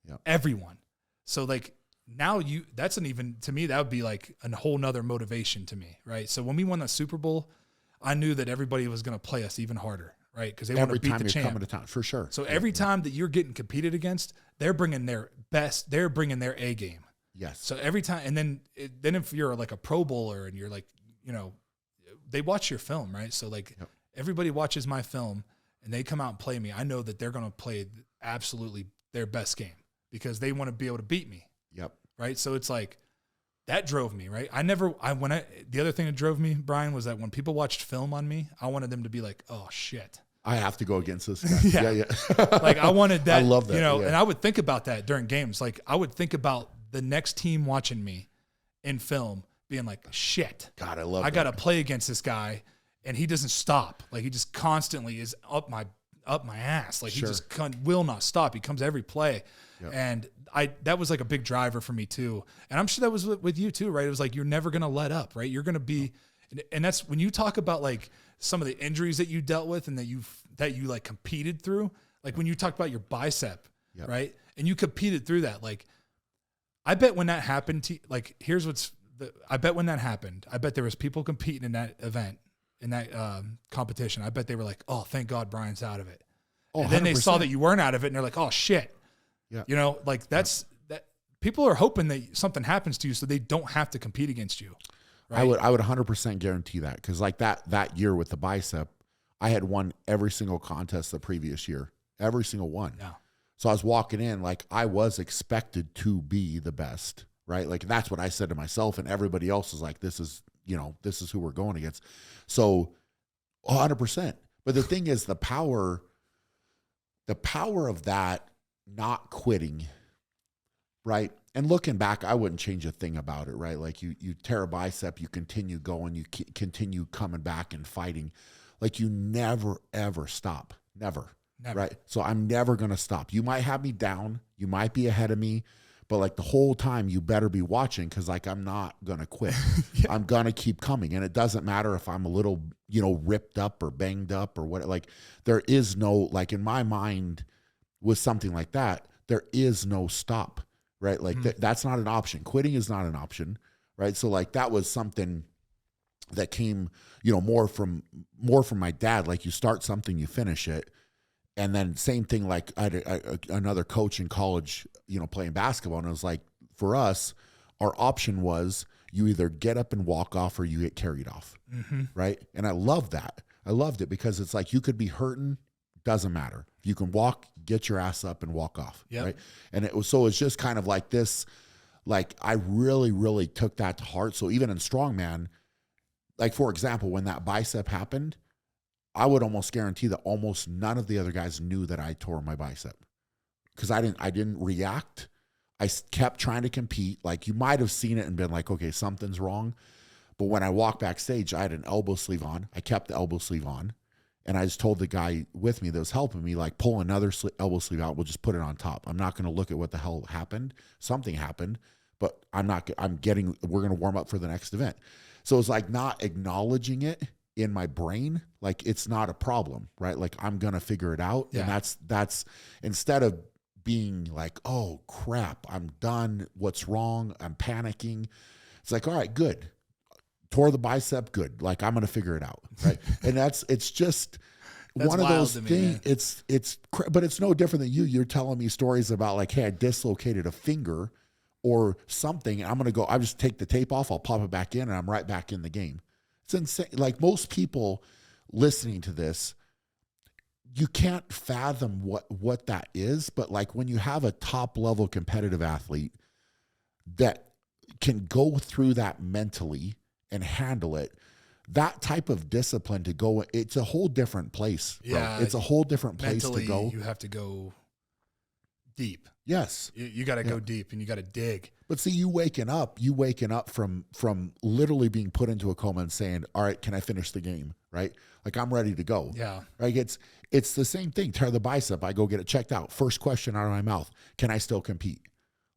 Yep. Everyone. So like now that's an even, to me, that would be like a whole nother motivation to me. Right. So when we won that Super Bowl, I knew that everybody was going to play us even harder. Right. Because they want to beat the champ. Coming to town, for sure. So every time that you're getting competed against, they're bringing their best, they're bringing their A game. Yes. So every time, and then if you're like a Pro Bowler and you're like, you know, they watch your film, right? So like everybody watches my film and they come out and play me. I know that they're going to play absolutely their best game because they want to be able to beat me. Yep. Right. So it's like, that drove me, right? The other thing that drove me, Brian, was that when people watched film on me, I wanted them to be like, oh shit, I have to go against this guy. yeah. Like I wanted that. I love that. You know, and I would think about that during games. Like I would think about the next team watching me in film being like, shit, God, I love I got to play against this guy and he doesn't stop. Like he just constantly is up my ass. Like he just will not stop. He comes every play. Yep. And that was like a big driver for me too. And I'm sure that was with you too, right? It was like, you're never going to let up, right? You're going to be, and that's when you talk about like some of the injuries that you dealt with and that you like competed through, like when you talked about your bicep, right? And you competed through that. Like, I bet when that happened I bet when that happened, I bet there was people competing in that event, in that competition. I bet they were like, oh, thank God Brian's out of it. Oh, and then 100%. They saw that you weren't out of it and they're like, oh shit. Yeah. You know, like that people are hoping that something happens to you so they don't have to compete against you. Right? I would 100% guarantee that. Cause like that year with the bicep, I had won every single contest the previous year, every single one. Yeah. So I was walking in, like I was expected to be the best, right? Like that's what I said to myself, and everybody else is like, this is who we're going against. So 100%. But the thing is the power of that not quitting, right? And looking back, I wouldn't change a thing about it, right? Like you tear a bicep, you continue going, you continue coming back and fighting. Like you never, ever stop. Never. Right. So I'm never going to stop. You might have me down. You might be ahead of me, but like the whole time you better be watching. Cause like, I'm not going to quit. I'm going to keep coming. And it doesn't matter if I'm a little, ripped up or banged up or what, like there is no, like in my mind with something like that, there is no stop, right? Like that's not an option. Quitting is not an option. Right. So like that was something that came, more from my dad. Like you start something, you finish it. And then same thing, like I had another coach in college, playing basketball. And it was like, for us, our option was you either get up and walk off or you get carried off. Mm-hmm. Right. And I love that. I loved it because it's like, you could be hurting. Doesn't matter. You can walk, get your ass up and walk off. Yep. Right. And it's just kind of like this, like I really, really took that to heart. So even in strongman, like for example, when that bicep happened, I would almost guarantee that almost none of the other guys knew that I tore my bicep because I didn't react. I kept trying to compete. Like you might have seen it and been like, okay, something's wrong. But when I walked backstage, I had an elbow sleeve on. I kept the elbow sleeve on. And I just told the guy with me that was helping me, like, pull another elbow sleeve out. We'll just put it on top. I'm not going to look at what the hell happened. Something happened, but we're going to warm up for the next event. So it's like not acknowledging it in my brain, like it's not a problem, right? Like I'm going to figure it out. Yeah. And that's instead of being like, oh crap, I'm done. What's wrong? I'm panicking. It's like, all right, good. Tore the bicep. Good. Like I'm going to figure it out. Right. And it's just one of those things. But it's no different than you're telling me stories about like, hey, I dislocated a finger or something. And I just take the tape off. I'll pop it back in and I'm right back in the game. It's insane. Like most people listening to this, you can't fathom what that is. But like when you have a top level competitive athlete that can go through that mentally and handle it, that type of discipline to go, it's a whole different place. Bro. Yeah. It's a whole different place to go. You have to go deep. Yes. You got to go deep and you got to dig. But see, you waking up from literally being put into a coma and saying, all right, can I finish the game? Right? Like, I'm ready to go. Yeah. Right. It's the same thing. Tear the bicep. I go get it checked out. First question out of my mouth. Can I still compete?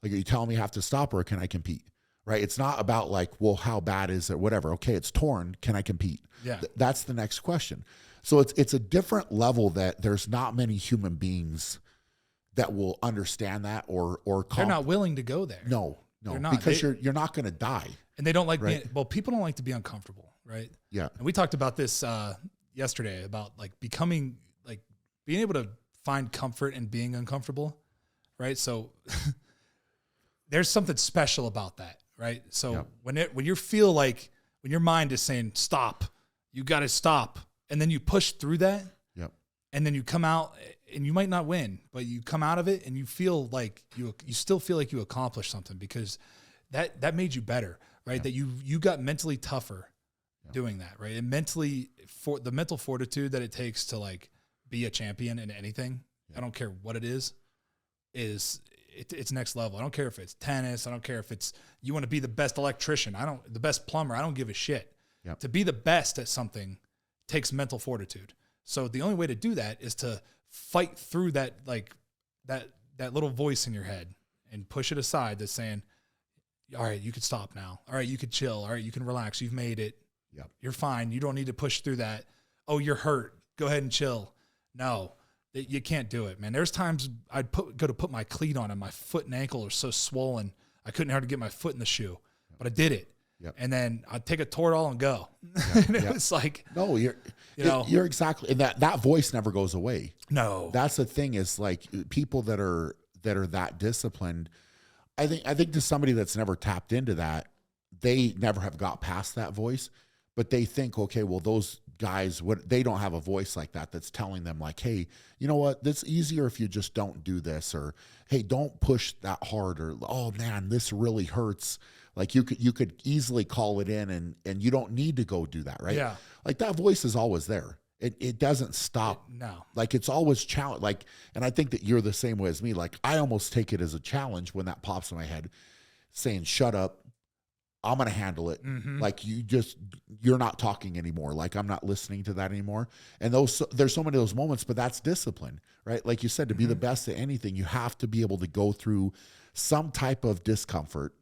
Like, are you telling me I have to stop or can I compete? Right. It's not about like, well, how bad is it? Whatever. Okay. It's torn. Can I compete? Yeah. That's the next question. So it's a different level that there's not many human beings that will understand that or they're not willing to go there. No, they're not. Because you're not going to die. And they don't like right? people don't like to be uncomfortable, right? Yeah. And we talked about this yesterday about like being able to find comfort in being uncomfortable, right? So there's something special about that, right? So when your mind is saying stop, you got to stop, and then you push through that, and then you come out, and you might not win, but you come out of it, and you feel like you still feel like you accomplished something because that made you better, right? That you got mentally tougher doing that, right? And for the mental fortitude that it takes to like be a champion in anything, I don't care what it is it's next level. I don't care if it's tennis. I don't care if it's you want to be the best electrician. The best plumber. I don't give a shit. Yep. To be the best at something takes mental fortitude. So the only way to do that is to fight through that little voice in your head and push it aside that's saying, all right, you can stop now. All right, you can chill. All right, you can relax. You've made it. Yep. You're fine. You don't need to push through that. Oh, you're hurt. Go ahead and chill. No, you can't do it, man. There's times I'd go to put my cleat on and my foot and ankle are so swollen I couldn't hardly get my foot in the shoe, but I did it. Yep. And then I'd take a Toradol and go. Yep. And it was like, no, you're exactly, and that voice never goes away. No, that's the thing is like people that are that disciplined. I think to somebody that's never tapped into that, they never have got past that voice, but they think, okay, well, those guys, they don't have a voice like that that's telling them like, hey, you know what, that's easier if you just don't do this, or hey, don't push that hard, or oh man, this really hurts. Like you could easily call it in and you don't need to go do that, right? Yeah. Like that voice is always there. It doesn't stop. No. Like it's always challenge. Like, and I think that you're the same way as me. Like I almost take it as a challenge when that pops in my head saying, shut up. I'm going to handle it. Mm-hmm. Like you're not talking anymore. Like I'm not listening to that anymore. And there's so many of those moments, but that's discipline, right? Like you said, to be the best at anything, you have to be able to go through some type of discomfort,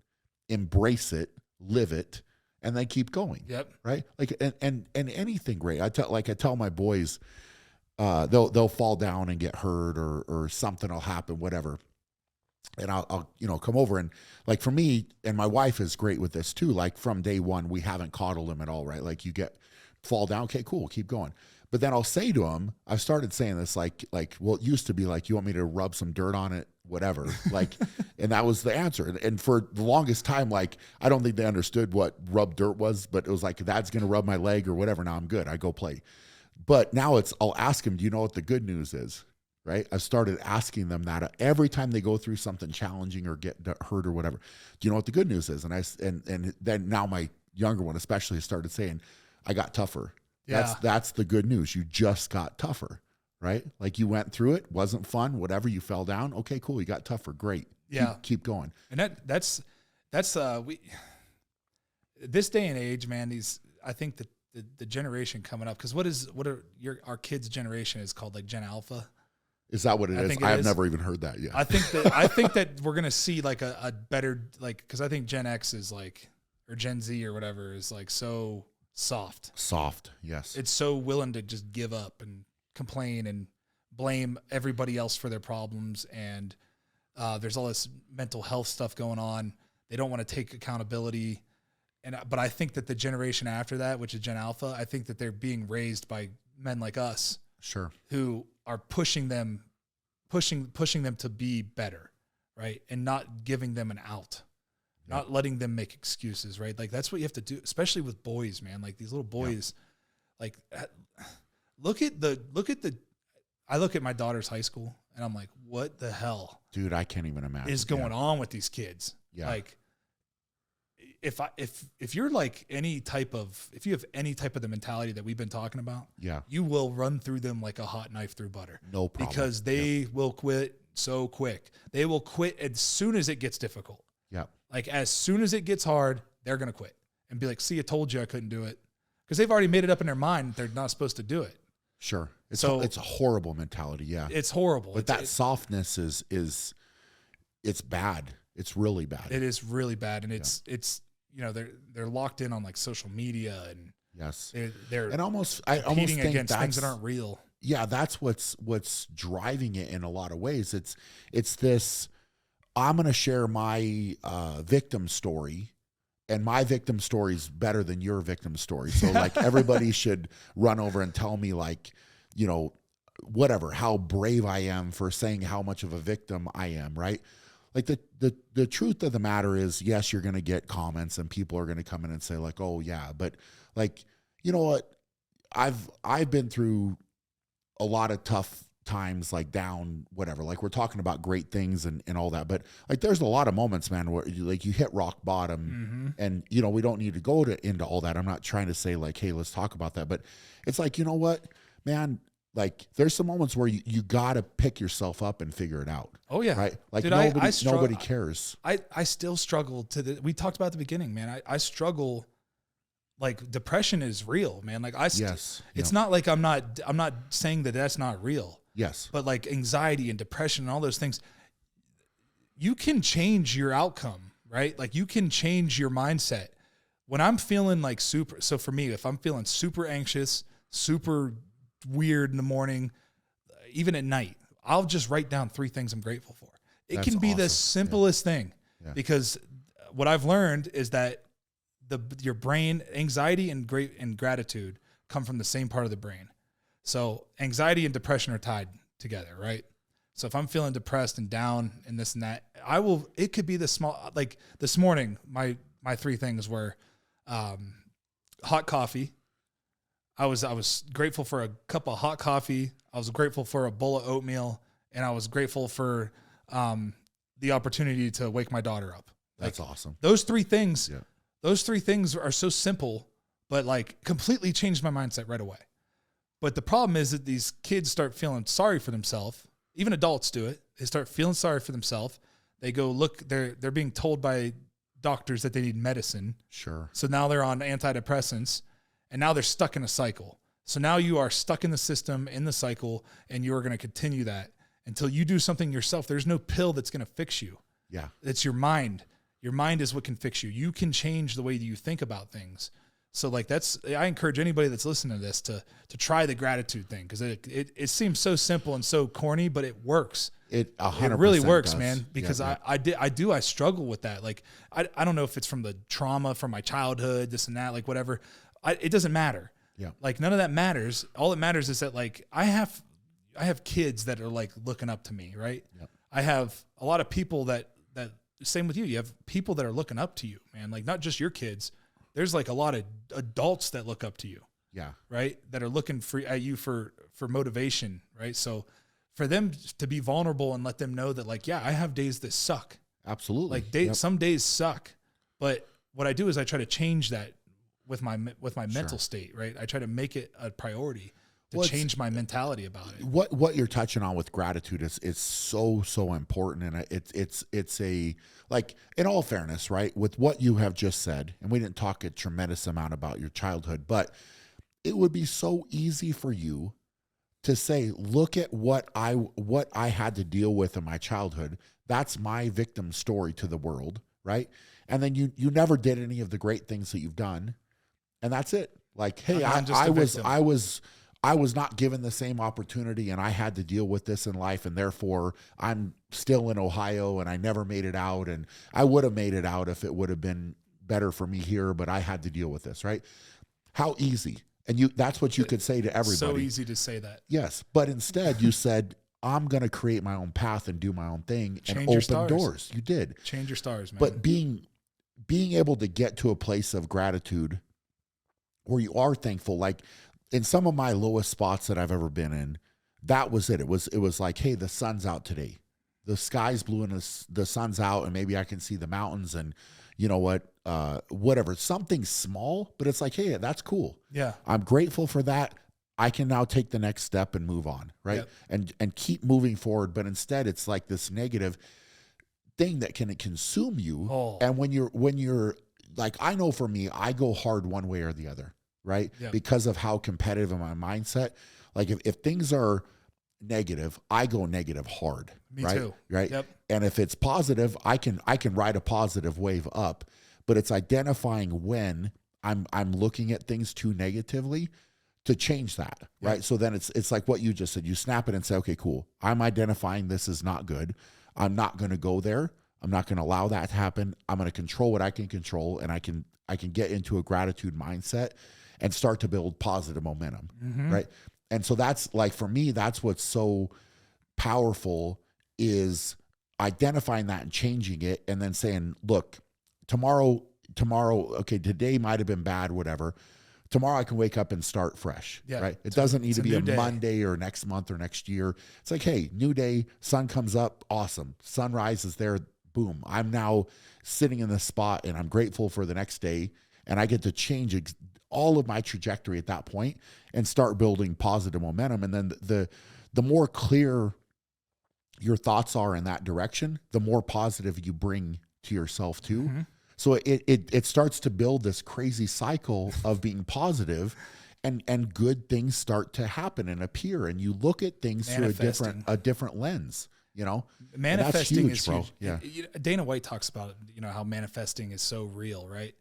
embrace it, live it, and then keep going. Yep. Right. Like, and anything great. I tell my boys, they'll fall down and get hurt or something will happen, whatever. And I'll come over and like for me, and my wife is great with this too. Like from day one, we haven't coddled them at all, right? Like you fall down. Okay, cool. Keep going. But then I'll say to them, I've started saying this, like, well, it used to be like, you want me to rub some dirt on it, whatever. Like, and that was the answer. And for the longest time, like, I don't think they understood what rub dirt was, but it was like, Dad's going to rub my leg or whatever. Now I'm good. I go play. But now I'll ask him, do you know what the good news is? Right? I've started asking them that every time they go through something challenging or get hurt or whatever. Do you know what the good news is? And then now my younger one especially has started saying, I got tougher. Yeah. That's the good news. You just got tougher, right? Like you went through it, wasn't fun, whatever, you fell down. Okay, cool. You got tougher. Great. Yeah. Keep going. And that's this day and age, man, I think that the generation coming up, because our kids' generation is called like Gen Alpha. Is that what it is? I've never even heard that yet. I think that we're going to see like a better, like, cause I think Gen X is like, or Gen Z or whatever is like so soft. Yes. It's so willing to just give up and complain and blame everybody else for their problems. And there's all this mental health stuff going on. They don't want to take accountability. But I think that the generation after that, which is Gen Alpha, I think that they're being raised by men like us. Sure. Who are pushing them to be better, right? And not giving them an out. Not letting them make excuses, right? Like that's what you have to do, especially with boys, man. Like these little boys, like I look at my daughter's high school and I'm like, what the hell, dude? I can't even imagine is going on with these kids. Yeah. Like if you're like if you have any type of the mentality that we've been talking about, yeah, you will run through them like a hot knife through butter. No problem. Because they will quit. so quick. They will quit as soon as it gets difficult. Yeah. Like as soon as it gets hard, they're going to quit and be like, see, I told you I couldn't do it. Because they've already made it up in their mind that they're not supposed to do it. Sure. It's a horrible mentality. Yeah. It's horrible. But that softness is it's bad. It's really bad. It is really bad. And it's, you know, they're locked in on like social media and yes, they're and I almost competing think against things that aren't real. Yeah. That's what's driving it in a lot of ways. It's this, I'm going to share my victim story, and my victim story is better than your victim story. So like everybody should run over and tell me, like, you know, whatever, how brave I am for saying how much of a victim I am. Right. Like the truth of the matter is, yes, you're going to get comments and people are going to come in and say like, oh yeah, but like, you know what? I've been through a lot of tough times, like down, whatever, like we're talking about great things and all that, but like there's a lot of moments, man, where you hit rock bottom. And you know, we don't need to go into all that. I'm not trying to say like, hey, let's talk about that, but it's like, you know what, man, like there's some moments where you gotta pick yourself up and figure it out. Oh yeah. Right. Like dude, nobody cares. I still struggle we talked about at the beginning, man. I struggle. Like depression is real, man. Like it's not like I'm not saying that that's not real. Yes. But like anxiety and depression and all those things, you can change your outcome, right? Like you can change your mindset. When I'm feeling like so for me, if I'm feeling super anxious, super weird in the morning, even at night, I'll just write down 3 things I'm grateful for. It can be the simplest thing, because what I've learned is that your brain, anxiety and gratitude come from the same part of the brain. So anxiety and depression are tied together, right? So if I'm feeling depressed and down and this and that, it could be the small, like this morning, my 3 things were, hot coffee. I was grateful for a cup of hot coffee. I was grateful for a bowl of oatmeal, and I was grateful for, the opportunity to wake my daughter up. That's awesome. Those 3 things, those 3 things are so simple, but like completely changed my mindset right away. But the problem is that these kids start feeling sorry for themselves. Even adults do it. They start feeling sorry for themselves. They go, look, they're being told by doctors that they need medicine. Sure. So now they're on antidepressants, and now they're stuck in a cycle. So now you are stuck in the system, in the cycle, and you are going to continue that until you do something yourself. There's no pill that's going to fix you. Yeah. It's your mind. Your mind is what can fix you. You can change the way that you think about things. So like I encourage anybody that's listening to this to try the gratitude thing, because it seems so simple and so corny, but it works. It 100% really works, does. man. Because I struggle with that. Like I don't know if it's from the trauma from my childhood, this and that, like whatever. It doesn't matter. Yeah. Like none of that matters. All that matters is that like I have kids that are like looking up to me, right? Yep. I have a lot of people that same with you. You have people that are looking up to you, man. Like not just your kids. There's like a lot of adults that look up to you. Yeah. Right. That are looking at you for motivation. Right. So for them to be vulnerable and let them know that like, yeah, I have days that suck. Absolutely. Like some days suck, but what I do is I try to change that with my mental state. Right. I try to make it a priority to change my mentality about it. What you're touching on with gratitude is so important, and it's a, like, in all fairness, right, with what you have just said, and we didn't talk a tremendous amount about your childhood, but it would be so easy for you to say, look at what I had to deal with in my childhood. That's my victim story to the world, right? And then you never did any of the great things that you've done, and that's it. Like, hey, I was not given the same opportunity, and I had to deal with this in life, and therefore I'm still in Ohio and I never made it out, and I would have made it out if it would have been better for me here, but I had to deal with this, right? How easy. And that's what you could say to everybody. So easy to say that. Yes. But instead you said, I'm going to create my own path and do my own thing and open doors. You did. Change your stars, man. But being able to get to a place of gratitude where you are thankful, like, in some of my lowest spots that I've ever been in, that was it. It was like, hey, the sun's out today. The sky's blue and the sun's out, and maybe I can see the mountains, and you know what, whatever. Something small, but it's like, hey, that's cool. Yeah. I'm grateful for that. I can now take the next step and move on, right? And keep moving forward. But instead, it's like this negative thing that can consume you. And when you're like, I know for me, I go hard one way or the other, right? Because of how competitive in my mindset. Like if things are negative, I go negative hard. Me right? too. Right. And if it's positive, I can ride a positive wave up, but it's identifying when I'm looking at things too negatively to change that. Right. So then it's like what you just said, you snap it and say, okay, cool. I'm identifying this is not good. I'm not going to go there. I'm not going to allow that to happen. I'm going to control what I can control, and I can get into a gratitude mindset and start to build positive momentum. Right. And so that's like, for me, that's what's so powerful, is identifying that and changing it, and then saying, look, tomorrow, okay, today might've been bad, whatever. Tomorrow I can wake up and start fresh, right? It doesn't need to be a Monday or next month or next year. It's like, hey, new day, sun comes up, awesome. Sunrise is there, boom. I'm now sitting in this spot and I'm grateful for the next day, and I get to change all of my trajectory at that point and start building positive momentum. And then the more clear your thoughts are in that direction, the more positive you bring to yourself too. So it starts to build this crazy cycle of being positive, and good things start to happen and appear, and you look at things through a different lens, you know. Manifesting is bro. huge. Yeah. Dana White talks about it, you know, how manifesting is so real, right?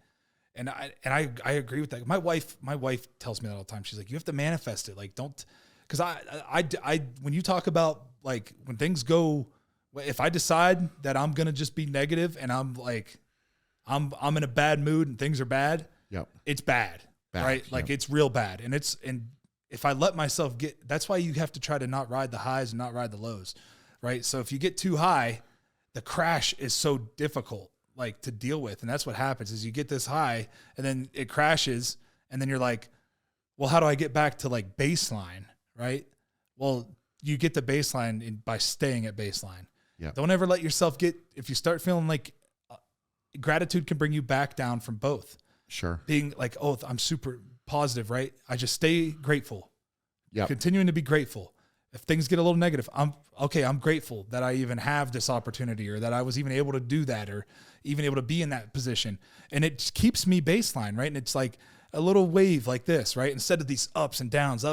And I agree with that. My wife tells me that all the time. She's like, you have to manifest it. Like, don't, because I when you talk about, like, when things go, if I decide that I'm gonna just be negative and I'm like, I'm in a bad mood and things are bad, it's bad, right? Like, it's real bad. And if I let myself that's why you have to try to not ride the highs and not ride the lows, right? So if you get too high, the crash is so difficult, like, to deal with. And that's what happens, is you get this high and then it crashes, and then you're like, well, how do I get back to, like, baseline, right? Well, you get the baseline by staying at baseline. Don't ever let yourself if you start feeling like, gratitude can bring you back down from both. Being like, oh, I'm super positive, right? I just stay grateful. Continuing to be grateful. If things get a little negative, I'm grateful that I even have this opportunity, or that I was even able to do that, or even able to be in that position. And it keeps me baseline, right? And it's like a little wave like this, right? Instead of these ups and downs.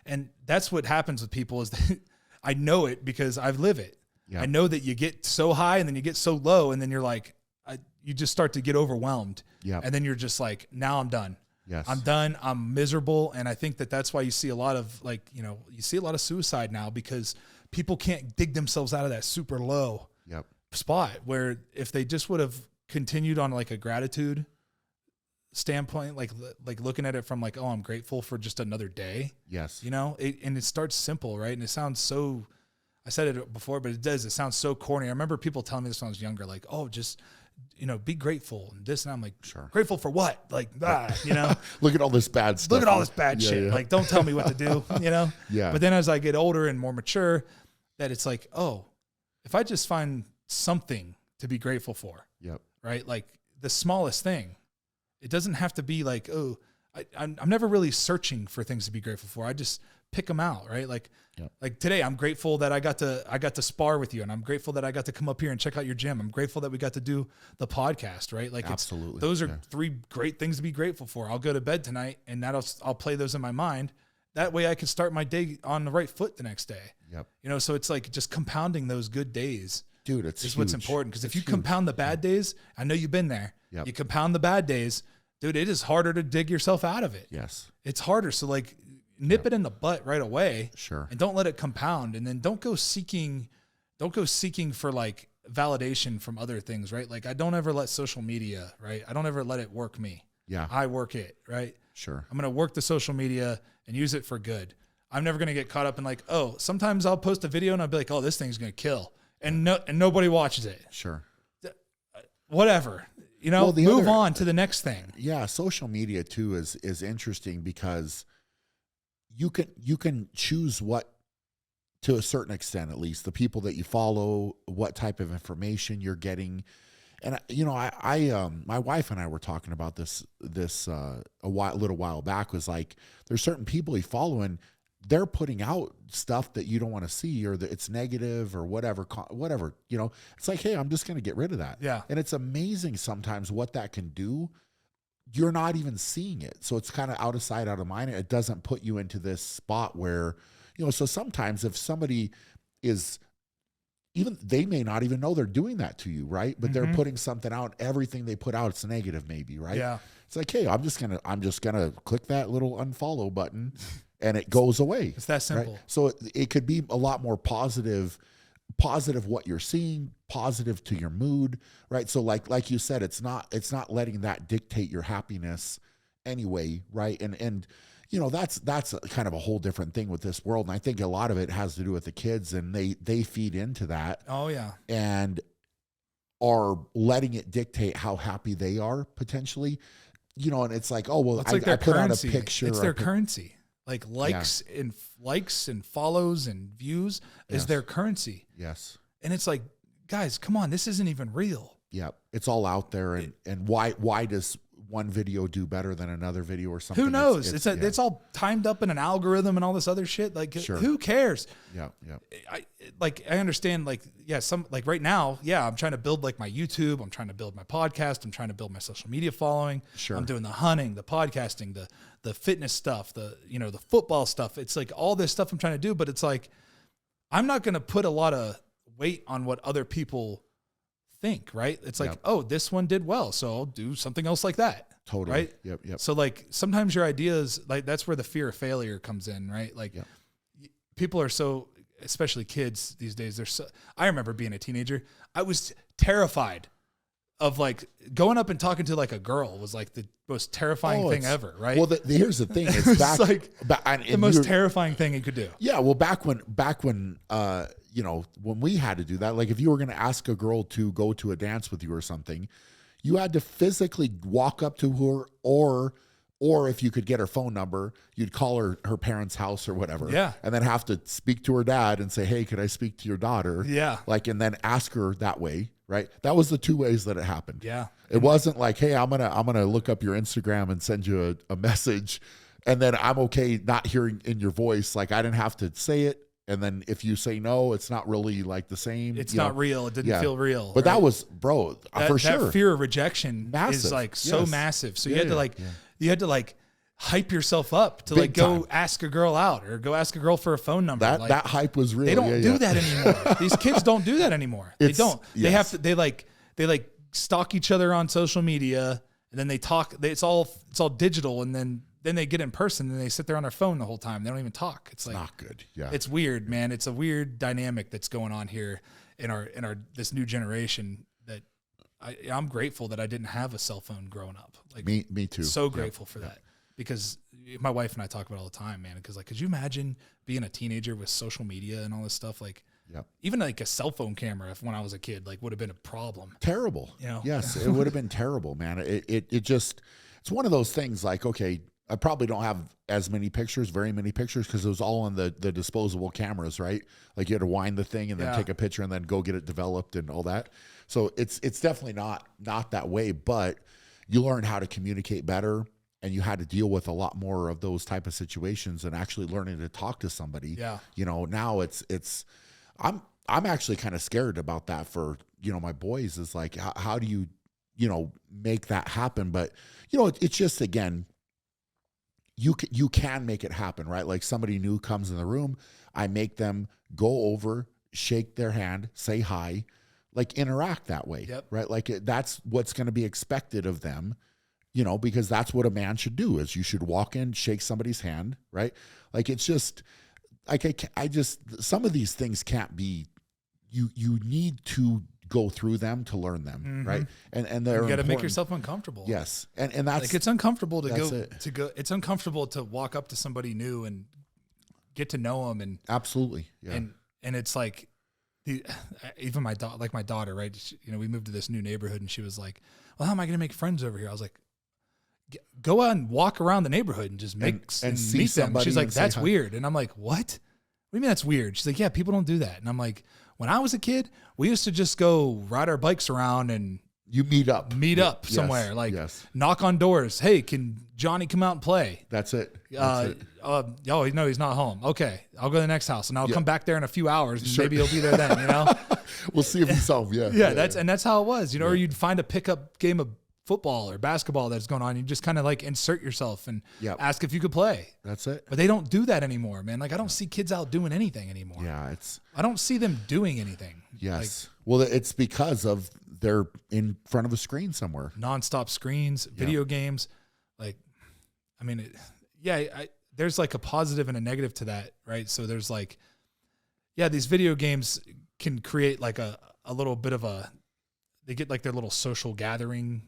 And that's what happens with people, is that I know it because I've lived it. I know that you get so high and then you get so low, and then you're like, you just start to get overwhelmed. And then you're just like, now I'm done. I'm done. I'm miserable. And I think that's why you see a lot of, like, you know, you see a lot of suicide now, because people can't dig themselves out of that super low spot, where if they just would have continued on, like, a gratitude standpoint, like looking at it from, like, oh, I'm grateful for just another day. You know, and it starts simple, right? And it sounds so, I said it before, but it sounds so corny. I remember people telling me this when I was younger, like, oh, just, you know, be grateful and this. And I'm like, grateful for what? Like, you know, look at all this bad stuff. Look at all this bad shit. Like, don't tell me what to do, you know? But then as I get older and more mature, that it's like, oh, if I just find something to be grateful for, right? Like, the smallest thing, it doesn't have to be like, oh, I'm never really searching for things to be grateful for. I just pick them out, right? Like, like today, I'm grateful that I got to spar with you, and I'm grateful that I got to come up here and check out your gym. I'm grateful that we got to do the podcast, right? Like, absolutely, those are three great things to be grateful for. I'll go to bed tonight, and I'll play those in my mind. That way, I can start my day on the right foot the next day. You know, so it's like just compounding those good days, dude. It's what's important, because if you compound the bad days, I know you've been there. You compound the bad days, dude. It is harder to dig yourself out of it. It's harder. So, like, nip it in the butt right away. And don't let it compound. And then don't go seeking for, like, validation from other things, right? Like, I don't ever let social media, right? I don't ever let it work me. I work it, right? I'm going to work the social media and use it for good. I'm never going to get caught up in, like, oh, sometimes I'll post a video and I'll be like, oh, this thing's going to kill. And nobody watches it. Whatever, you know, move on to the next thing. Social media too is interesting, because you can choose what, to a certain extent, at least, the people that you follow, what type of information you're getting. And my wife and I were talking about this a little while back. Was like, there's certain people you follow and they're putting out stuff that you don't want to see, or that it's negative or whatever. It's like, hey, I'm just going to get rid of that. Yeah. And it's amazing sometimes what that can do. You're not even seeing it. So it's kind of out of sight, out of mind. It doesn't put you into this spot where, so sometimes if somebody is, even they may not even know they're doing that to you, right? But they're putting something out. Everything they put out, it's negative, maybe, right? Yeah. It's like, hey, I'm just gonna click that little unfollow button, and it goes away. It's that simple. Right? So it could be a lot more positive what you're seeing, positive to your mood, right? So like you said, it's not letting that dictate your happiness anyway, right? And that's kind of a whole different thing with this world. And I think a lot of it has to do with the kids, and they feed into that. Oh yeah. And are letting it dictate how happy they are potentially, and it's like, oh, well, it's like I put out a picture. It's their currency. Like likes and follows and views is their currency. Yes. And it's like, guys, come on, this isn't even real. Yeah. It's all out there. And why does one video do better than another video or something? Who knows? It's all timed up in an algorithm and all this other shit. Like, who cares? Yeah. Yeah. I understand, right now, I'm trying to build like my YouTube. I'm trying to build my podcast. I'm trying to build my social media following. Sure. I'm doing the hunting, the podcasting, the fitness stuff, the football stuff. It's like all this stuff I'm trying to do, but it's like, I'm not going to put a lot of weight on what other people think, right? It's like, oh, this one did well, so I'll do something else like that. Totally. Right? Yep. So like sometimes your ideas, like that's where the fear of failure comes in, right? Like people are so, especially kids these days, I remember being a teenager, I was terrified of like going up and talking to like a girl was like the most terrifying thing ever, right? Well, here's the thing. It's back, like the most terrifying thing you could do. Yeah. Well, back when when we had to do that, like if you were going to ask a girl to go to a dance with you or something, you had to physically walk up to her, or if you could get her phone number, you'd call her parents' house or whatever. Yeah. And then have to speak to her dad and say, hey, could I speak to your daughter? Yeah. And then ask her that way. Right. That was the two ways that it happened. Yeah. It wasn't like, hey, I'm going to look up your Instagram and send you a message. And then I'm okay not hearing in your voice. Like I didn't have to say it. And then if you say no, it's not really like the same. It's not real. It didn't feel real. But that was, for sure. That fear of rejection is like so massive. So you had to hype yourself up to Big go time. ask a girl out or go ask a girl for a phone number. That hype was real. They don't do that anymore. These kids don't do that anymore. They don't. Yes. They have to. They stalk each other on social media, and then they talk. It's all digital, and then they get in person and they sit there on their phone the whole time. They don't even talk. It's like not good. Yeah, it's weird, man. It's a weird dynamic that's going on here in our this new generation. That I'm grateful that I didn't have a cell phone growing up. Like me too. So grateful for that. Because my wife and I talk about it all the time, man. Because could you imagine being a teenager with social media and all this stuff? Even like a cell phone camera, when I was a kid, would have been a problem. Terrible. Yes, it would have been terrible, man. It's one of those things. Like, okay, I probably don't have very many pictures, because it was all on the disposable cameras, right? Like you had to wind the thing and then take a picture and then go get it developed and all that. So it's definitely not that way. But you learn how to communicate better. And you had to deal with a lot more of those type of situations and actually learning to talk to somebody. Yeah. Now I'm actually kind of scared about that for, my boys is like, how do you, make that happen? But, it's just, again, you can make it happen, right? Like somebody new comes in the room, I make them go over, shake their hand, say hi, interact that way, right? That's what's going to be expected of them. Because that's what a man should do is you should walk in, shake somebody's hand, right? It's just some of these things can't be, you need to go through them to learn them, right? And they're you got to make yourself uncomfortable. Yes. And that's it's uncomfortable to go, it's uncomfortable to walk up to somebody new and get to know them. And absolutely. Yeah. And it's like, even my daughter, right? We moved to this new neighborhood and she was like, well, how am I going to make friends over here? I was like, go out and walk around the neighborhood and just mix and meet them. She's like, that's weird. And I'm like, what? What do you mean that's weird? She's like, yeah, people don't do that. And I'm like, when I was a kid, we used to just go ride our bikes around and You meet up somewhere, yes. like yes. knock on doors. Hey, can Johnny come out and play? That's it. That's it. Oh, no, he's not home. Okay, I'll go to the next house, and I'll come back there in a few hours, and Sure. maybe he'll be there then. You know, we'll see if he's home. Yeah, yeah. That's how it was. You know, or you'd find a pickup game of football or basketball that's going on. You just kind of like insert yourself and ask if you could play. That's it. But they don't do that anymore, man. Like I don't see kids out doing anything anymore. Yeah, I don't see them doing anything. Yes. Well, it's because of they're in front of a screen somewhere. Nonstop screens, video games. Like, I mean, there's like a positive and a negative to that, right? So there's like, these video games can create like a little bit of they get like their little social gathering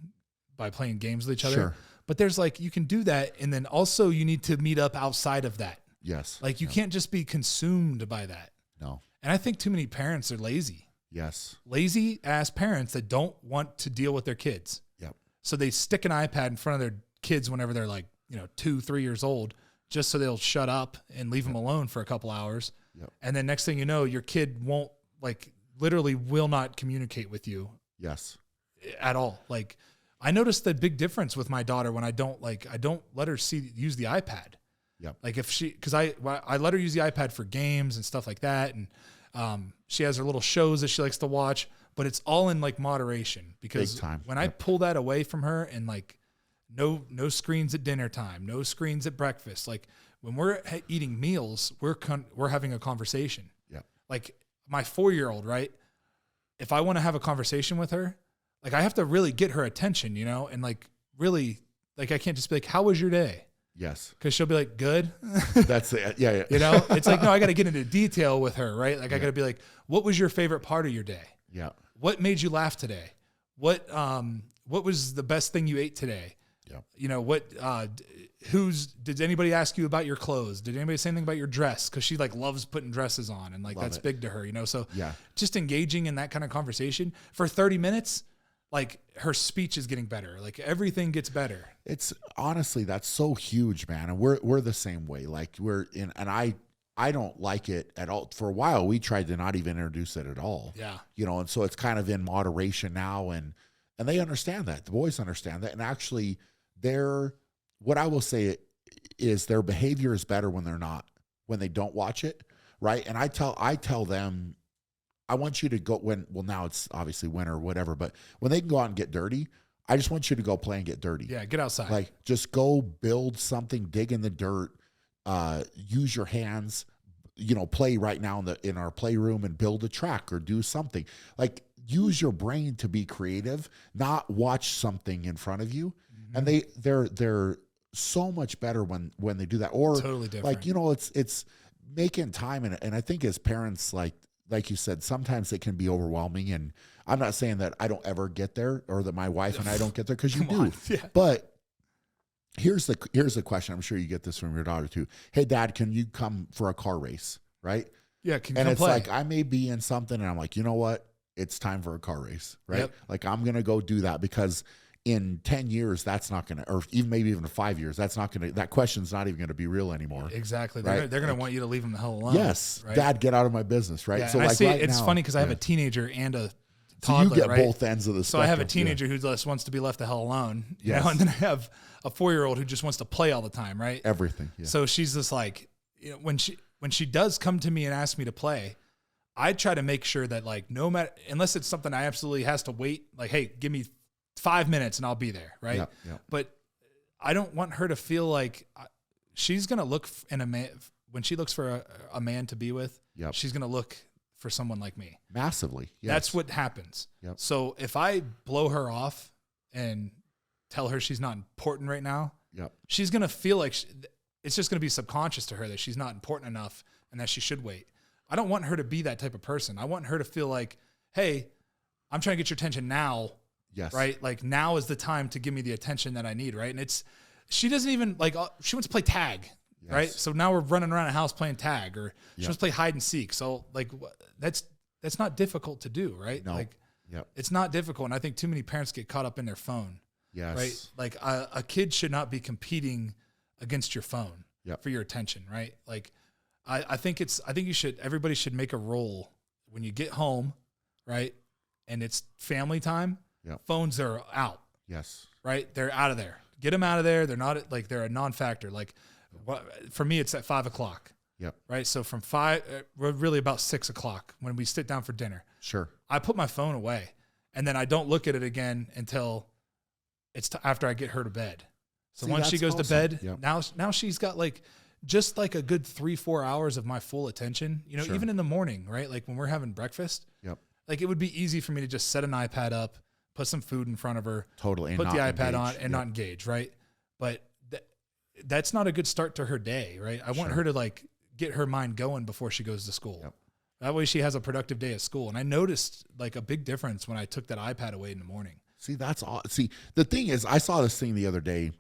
by playing games with each other. Sure. But there's like, you can do that. And then also you need to meet up outside of that. Yes. Like you can't just be consumed by that. No. And I think too many parents are lazy. Yes. Lazy ass parents that don't want to deal with their kids. Yep. So they stick an iPad in front of their kids whenever they're like, 2, 3 years old, just so they'll shut up and leave them alone for a couple hours. Yep. And then next thing you know, your kid won't literally will not communicate with you. Yes. At all. Like I noticed the big difference with my daughter when I don't let her use the iPad. Yep. Like because I let her use the iPad for games and stuff like that. And she has her little shows that she likes to watch, but it's all in like moderation because when I pull that away from her and like no screens at dinner time, no screens at breakfast. Like when we're eating meals, we're having a conversation. Yep. Like my 4-year-old, right? If I want to have a conversation with her, like I have to really get her attention, and like really, like I can't just be like, "How was your day?" Yes. Because she'll be like, "Good." That's it. Yeah. It's like, no, I got to get into detail with her, right? Like I got to be like, "What was your favorite part of your day?" Yeah. What made you laugh today? What was the best thing you ate today? Yeah. Did anybody ask you about your clothes? Did anybody say anything about your dress? Cause she like loves putting dresses on and like, that's big to her, so just engaging in that kind of conversation for 30 minutes, like her speech is getting better. Like everything gets better. It's honestly, that's so huge, man. And we're the same way. Like and I don't like it at all. For a while, we tried to not even introduce it at all. Yeah. And so it's kind of in moderation now. And they understand that. The boys understand that. And actually what I will say is their behavior is better when when they don't watch it. Right. And I tell them, I want you to go now it's obviously winter or whatever, but when they can go out and get dirty, I just want you to go play and get dirty. Yeah. Get outside. Like just go build something, dig in the dirt, use your hands, play right now in our playroom and build a track or do something. Like use your brain to be creative, not watch something in front of you. Mm-hmm. And they're so much better when they do that. Or totally different. Like, it's making time. And I think as parents, like you said, sometimes it can be overwhelming. And I'm not saying that I don't ever get there or that my wife and I don't get there, because you do. Yeah. But here's the question. I'm sure you get this from your daughter too. Hey, Dad, can you come for a car race? Right? Yeah. And it's like, I may be in something and I'm like, you know what? It's time for a car race, right? Yep. Like I'm going to go do that, because in 10 years, that's not going to, or maybe even 5 years, that question's not even going to be real anymore. Exactly. Right? They're going to want you to leave them the hell alone. Yes. Right? Dad, get out of my business. Right. Yeah, So I like see right it's now, funny because I have a teenager and a so toddler, you get right? both ends of the spectrum. So I have a teenager who just wants to be left the hell alone. Yes. And then I have a 4-year-old who just wants to play all the time. Right. Everything. Yeah. So she's just like, when she does come to me and ask me to play, I try to make sure that like, no matter, unless it's something I absolutely has to wait, like, hey, give me 5 minutes and I'll be there. Right. Yep, yep. But I don't want her to feel like she's going to look in a man when she looks for a man to be with. Yep. She's going to look for someone like me. Massively. Yes. That's what happens. Yep. So if I blow her off and tell her she's not important right now, yep, she's going to feel like it's just going to be subconscious to her that she's not important enough and that she should wait. I don't want her to be that type of person. I want her to feel like, hey, I'm trying to get your attention now. Yes. Right. Like now is the time to give me the attention that I need. Right. And she doesn't even like, she wants to play tag. Yes. Right. So now we're running around a house playing tag, or she wants to play hide and seek. So like that's not difficult to do. Right. No. Like yep, it's not difficult. And I think too many parents get caught up in their phone. yes, Right. Like a kid should not be competing against your phone yep, for your attention. Right. Like I think everybody should make a rule when you get home. Right. And it's family time. Yep. Phones are out. Yes. Right? They're out of there. Get them out of there. They're not like they're a non-factor. Like for me, it's at 5 o'clock. Yep. Right. So from 5, we're really about 6 o'clock when we sit down for dinner. Sure. I put my phone away, and then I don't look at it again until it's after I get her to bed. So once she goes to bed, now she's got like just like a good 3-4 hours of my full attention. You know, even in the morning, right? Like when we're having breakfast. Yep. Like it would be easy for me to just set an iPad up, put some food in front of her, totally, put the iPad on, and not engage, right? But that's not a good start to her day, right? I want her to like get her mind going before she goes to school. Yep. That way she has a productive day at school. And I noticed like a big difference when I took that iPad away in the morning. See, that's all. See, the thing is, I saw this thing the other day,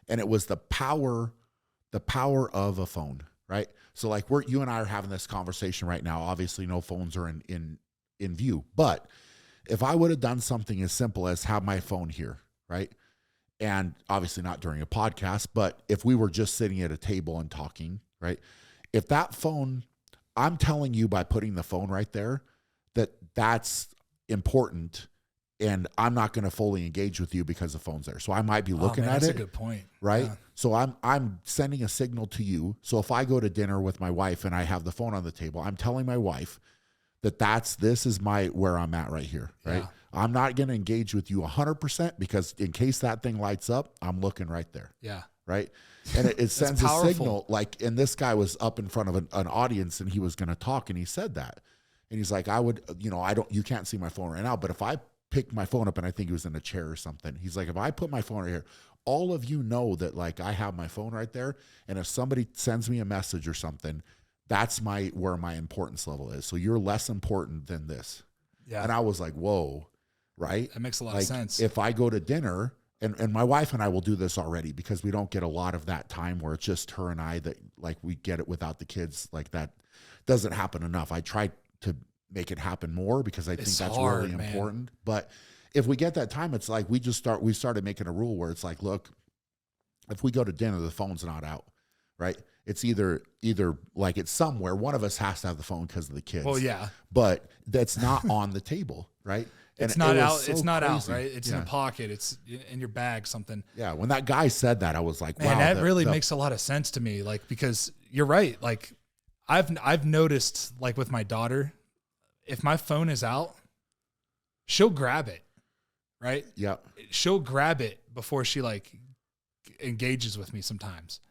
and it was the power of a phone, right? So like you and I are having this conversation right now. Obviously, no phones are in view, but if I would have done something as simple as have my phone here, right? And obviously not during a podcast, but if we were just sitting at a table and talking, right? If that phone, I'm telling you by putting the phone right there, that's important, and I'm not going to fully engage with you because the phone's there. So I might be looking at it. That's a good point. Right? Yeah. So I'm sending a signal to you. So if I go to dinner with my wife and I have the phone on the table, I'm telling my wife this is where I'm at right here, right? Yeah. I'm not going to engage with you 100% because in case that thing lights up, I'm looking right there. Yeah. Right. And it sends a signal like, and this guy was up in front of an audience and he was going to talk and he said that. And he's like, you can't see my phone right now, but if I pick my phone up, and I think he was in a chair or something, he's like, if I put my phone right here, all of you know that like I have my phone right there. And if somebody sends me a message or something, that's where my importance level is. So you're less important than this. Yeah. And I was like, whoa, right? That makes a lot of sense. If I go to dinner, and my wife and I will do this already because we don't get a lot of that time where it's just her and I that like we get it without the kids. Like that doesn't happen enough. I try to make it happen more because I think that's really important. But if we get that time, it's like we started making a rule where it's like, look, if we go to dinner, the phone's not out, right? It's either like it's somewhere. One of us has to have the phone because of the kids. Well, yeah. But that's not on the table, right? It's not out. It's not out, right? It's in a pocket. It's in your bag, something. Yeah. When that guy said that, I was like, wow. Man, that really makes a lot of sense to me. Like, because you're right. Like I've noticed like with my daughter, if my phone is out, she'll grab it, right? Yeah. She'll grab it before she like engages with me sometimes.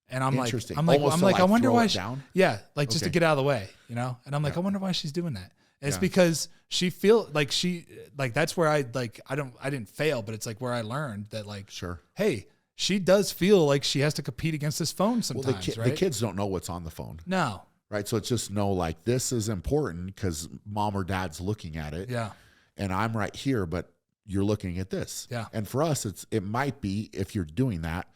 And I'm like, I wonder why just to get out of the way, you know? And I'm like, I wonder why she's doing that. And it's because she that's where I didn't fail, but it's like where I learned that like, hey, she does feel like she has to compete against this phone sometimes, right? The kids don't know what's on the phone. No. Right. So it's just like this is important because mom or dad's looking at it. Yeah. And I'm right here, but you're looking at this. Yeah. And for us, it might be, if you're doing that,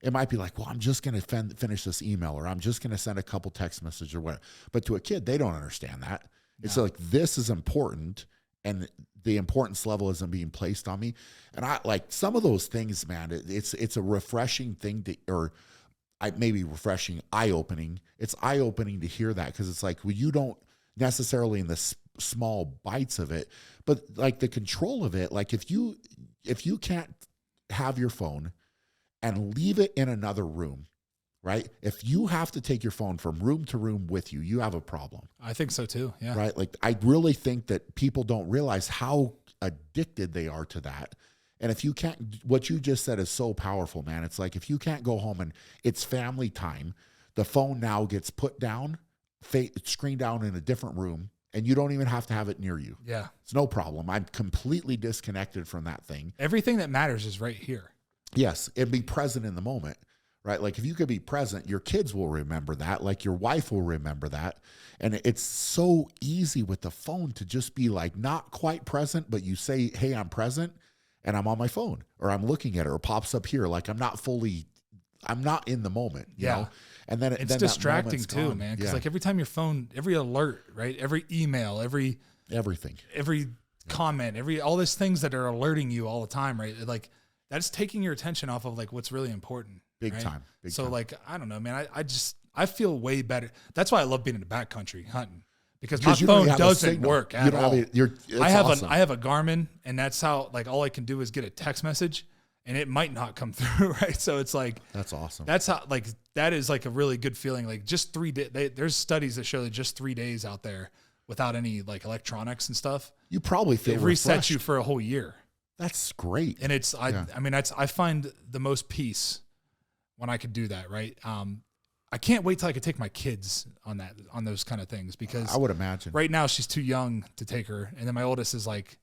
it might be like, well, I'm just going to finish this email, or I'm just going to send a couple text messages or whatever. But to a kid, they don't understand that. No. It's like, this is important, and the importance level isn't being placed on me. And I like some of those things, man, it's a refreshing thing eye-opening. It's eye-opening to hear that, because it's like, well, you don't necessarily in the small bites of it, but like the control of it. Like if you can't have your phone and leave it in another room, right? If you have to take your phone from room to room with you, you have a problem. I think so too. Yeah. Right. Like I really think that people don't realize how addicted they are to that. And if you can't, what you just said is so powerful, man. It's like, if you can't go home and it's family time, the phone now gets put down, screened down in a different room, and you don't even have to have it near you. Yeah. It's no problem. I'm completely disconnected from that thing. Everything that matters is right here. Yes. And be present in the moment, right? Like if you could be present, your kids will remember that. Like your wife will remember that. And it's so easy with the phone to just be like, not quite present, but you say, hey, I'm present. And I'm on my phone, or I'm looking at it, or pops up here. Like I'm not in the moment, you know? And then it's distracting too, man. Cause like every time your phone, every alert, right? Every email, everything, every comment, all these things that are alerting you all the time, right? Like that's taking your attention off of like what's really important. Big time. Like, I don't know, man. I feel way better. That's why I love being in the backcountry hunting, because my you don't phone have a doesn't signal. work You at don't all. have I have awesome. I have a Garmin, and that's how, like, all I can do is get a text message, and it might not come through, right? So it's like, That's awesome. that's how, like, that is like a really good feeling. Like, just 3 days, there's studies that show that just 3 days out there without any like electronics and stuff, You probably feel it refreshed. resets you for a whole year. That's great. And it's, I mean, I find the most peace when I could do that, right? I can't wait till I could take my kids on those kind of things, because I would imagine. right now she's too young to take her. And then my oldest is like,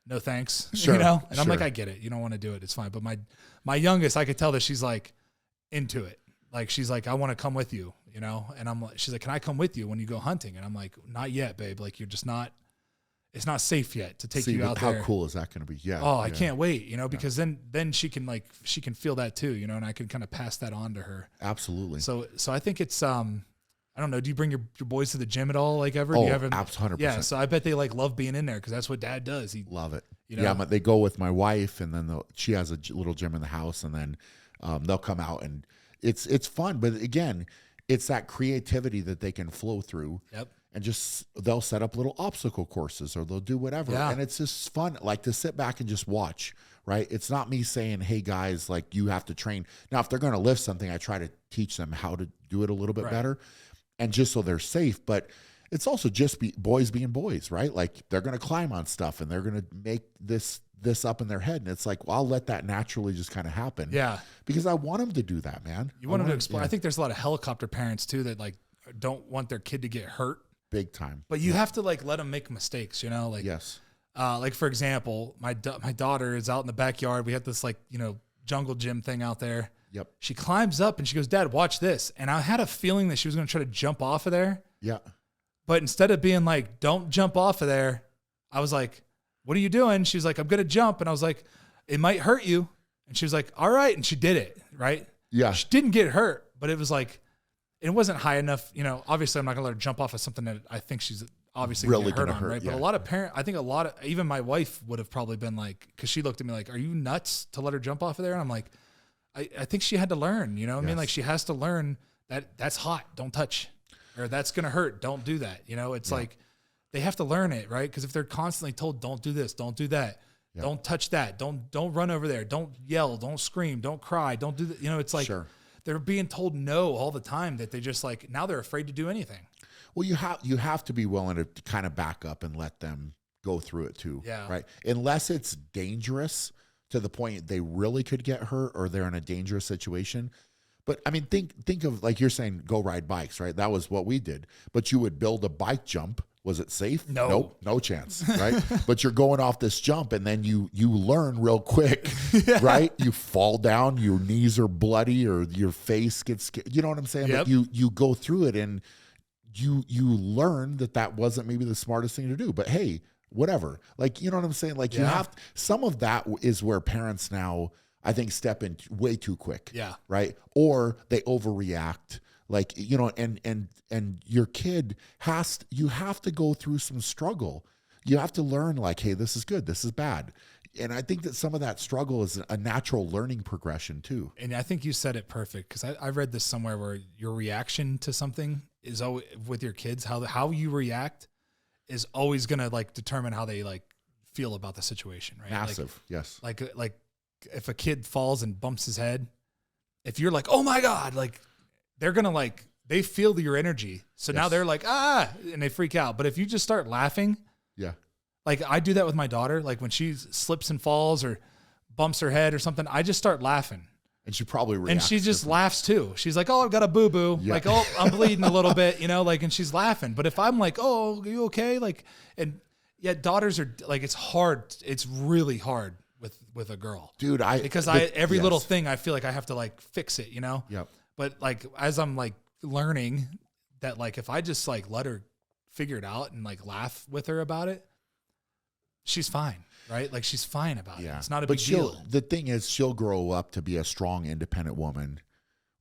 no thanks, Sure, you know? And I'm sure. like, I get it. You don't want to do it. It's fine. But my youngest, I could tell that she's like into it. Like, she's like, I want to come with you, you know? And I'm like, she's like, can I come with you when you go hunting? And I'm like, not yet, babe. Like, you're just not, it's not safe yet to take you out there. How cool is that going to be? Yeah. Oh, I can't wait, you know, because then she can feel that too, you know, and I can kind of pass that on to her. Absolutely. So I think it's, I don't know. Do you bring your boys to the gym at all? Like, ever? Oh, Do you have 100%. Yeah. So I bet they like love being in there, because that's what Dad does. He Love it. You know? Yeah, they go with my wife, and then she has a little gym in the house, and then they'll come out, and it's fun. But again, it's that creativity that they can flow through. Yep. And just they'll set up little obstacle courses, or they'll do whatever. Yeah. And it's just fun, like, to sit back and just watch, right? It's not me saying, hey guys, like, you have to train. Now, if they're going to lift something, I try to teach them how to do it a little bit better, and just so they're safe. But it's also just boys being boys, right? Like, they're going to climb on stuff, and they're going to make this up in their head. And it's like, well, I'll let that naturally just kind of happen. Yeah. Because I want them to do that, man. You want them to explore. I think there's a lot of helicopter parents too that like don't want their kid to get hurt. Big time. But you have to like let them make mistakes, you know? Like, yes. Like, for example, my daughter is out in the backyard. We have this like, you know, jungle gym thing out there. Yep. She climbs up and she goes, Dad, watch this. And I had a feeling that she was going to try to jump off of there. Yeah. But instead of being like, don't jump off of there, I was like, what are you doing? She's like, I'm going to jump. And I was like, it might hurt you. And she was like, all right. And she did it. Right. Yeah. She didn't get hurt, but it was like, it wasn't high enough. You know, obviously I'm not gonna let her jump off of something that I think she's obviously Really gonna gonna hurt on, hurt, right? yeah. But a lot of parents, I think even my wife would have probably been like, cause she looked at me like, are you nuts to let her jump off of there? And I'm like, I think she had to learn, you know what I mean? Like, she has to learn that that's hot, don't touch, or that's gonna hurt, don't do that. You know, it's like, they have to learn it, right? Cause if they're constantly told, don't do this, don't do that, don't touch that, don't run over there, don't yell, don't scream, don't cry, don't do that. You know, it's like, they're being told no all the time, that they just like, now they're afraid to do anything. Well, you have to be willing to kind of back up and let them go through it too. Yeah. Right. Unless it's dangerous to the point they really could get hurt, or they're in a dangerous situation. But I mean, think of, like you're saying, go ride bikes, right? That was what we did. But you would build a bike jump. Was it safe? No. Nope, no chance, right? But you're going off this jump, and then you learn real quick, right? You fall down, your knees are bloody, or your face gets, you know what I'm saying? Yep. But you go through it, and you learn that wasn't maybe the smartest thing to do. But hey, whatever. Like, you know what I'm saying? Like, you have, some of that is where parents now, I think, step in way too quick. Yeah. Right. Or they overreact. Like, you know, and your kid you have to go through some struggle. You have to learn, like, hey, this is good, this is bad. And I think that some of that struggle is a natural learning progression too. And I think you said it perfect, because I read this somewhere where your reaction to something is always, with your kids, how you react is always going to like determine how they like feel about the situation, right? Massive. Yes. Like if a kid falls and bumps his head, if you're like, oh my God, like, they're going to like, they feel your energy. So now they're like, and they freak out. But if you just start laughing, like, I do that with my daughter. Like, when she slips and falls or bumps her head or something, I just start laughing. And she probably reacts. And she just laughs too. She's like, oh, I've got a boo-boo. Yeah. Like, oh, I'm bleeding a little bit, you know, like, and she's laughing. But if I'm like, oh, are you okay? Like, and yet daughters are like, it's hard. It's really hard with a girl. Dude, every little thing, I feel like I have to like fix it, you know? Yep. But like, as I'm like learning that, like, if I just like let her figure it out and like laugh with her about it, she's fine, right? Like, she's fine about it. It's not a big deal. The thing is, she'll grow up to be a strong, independent woman,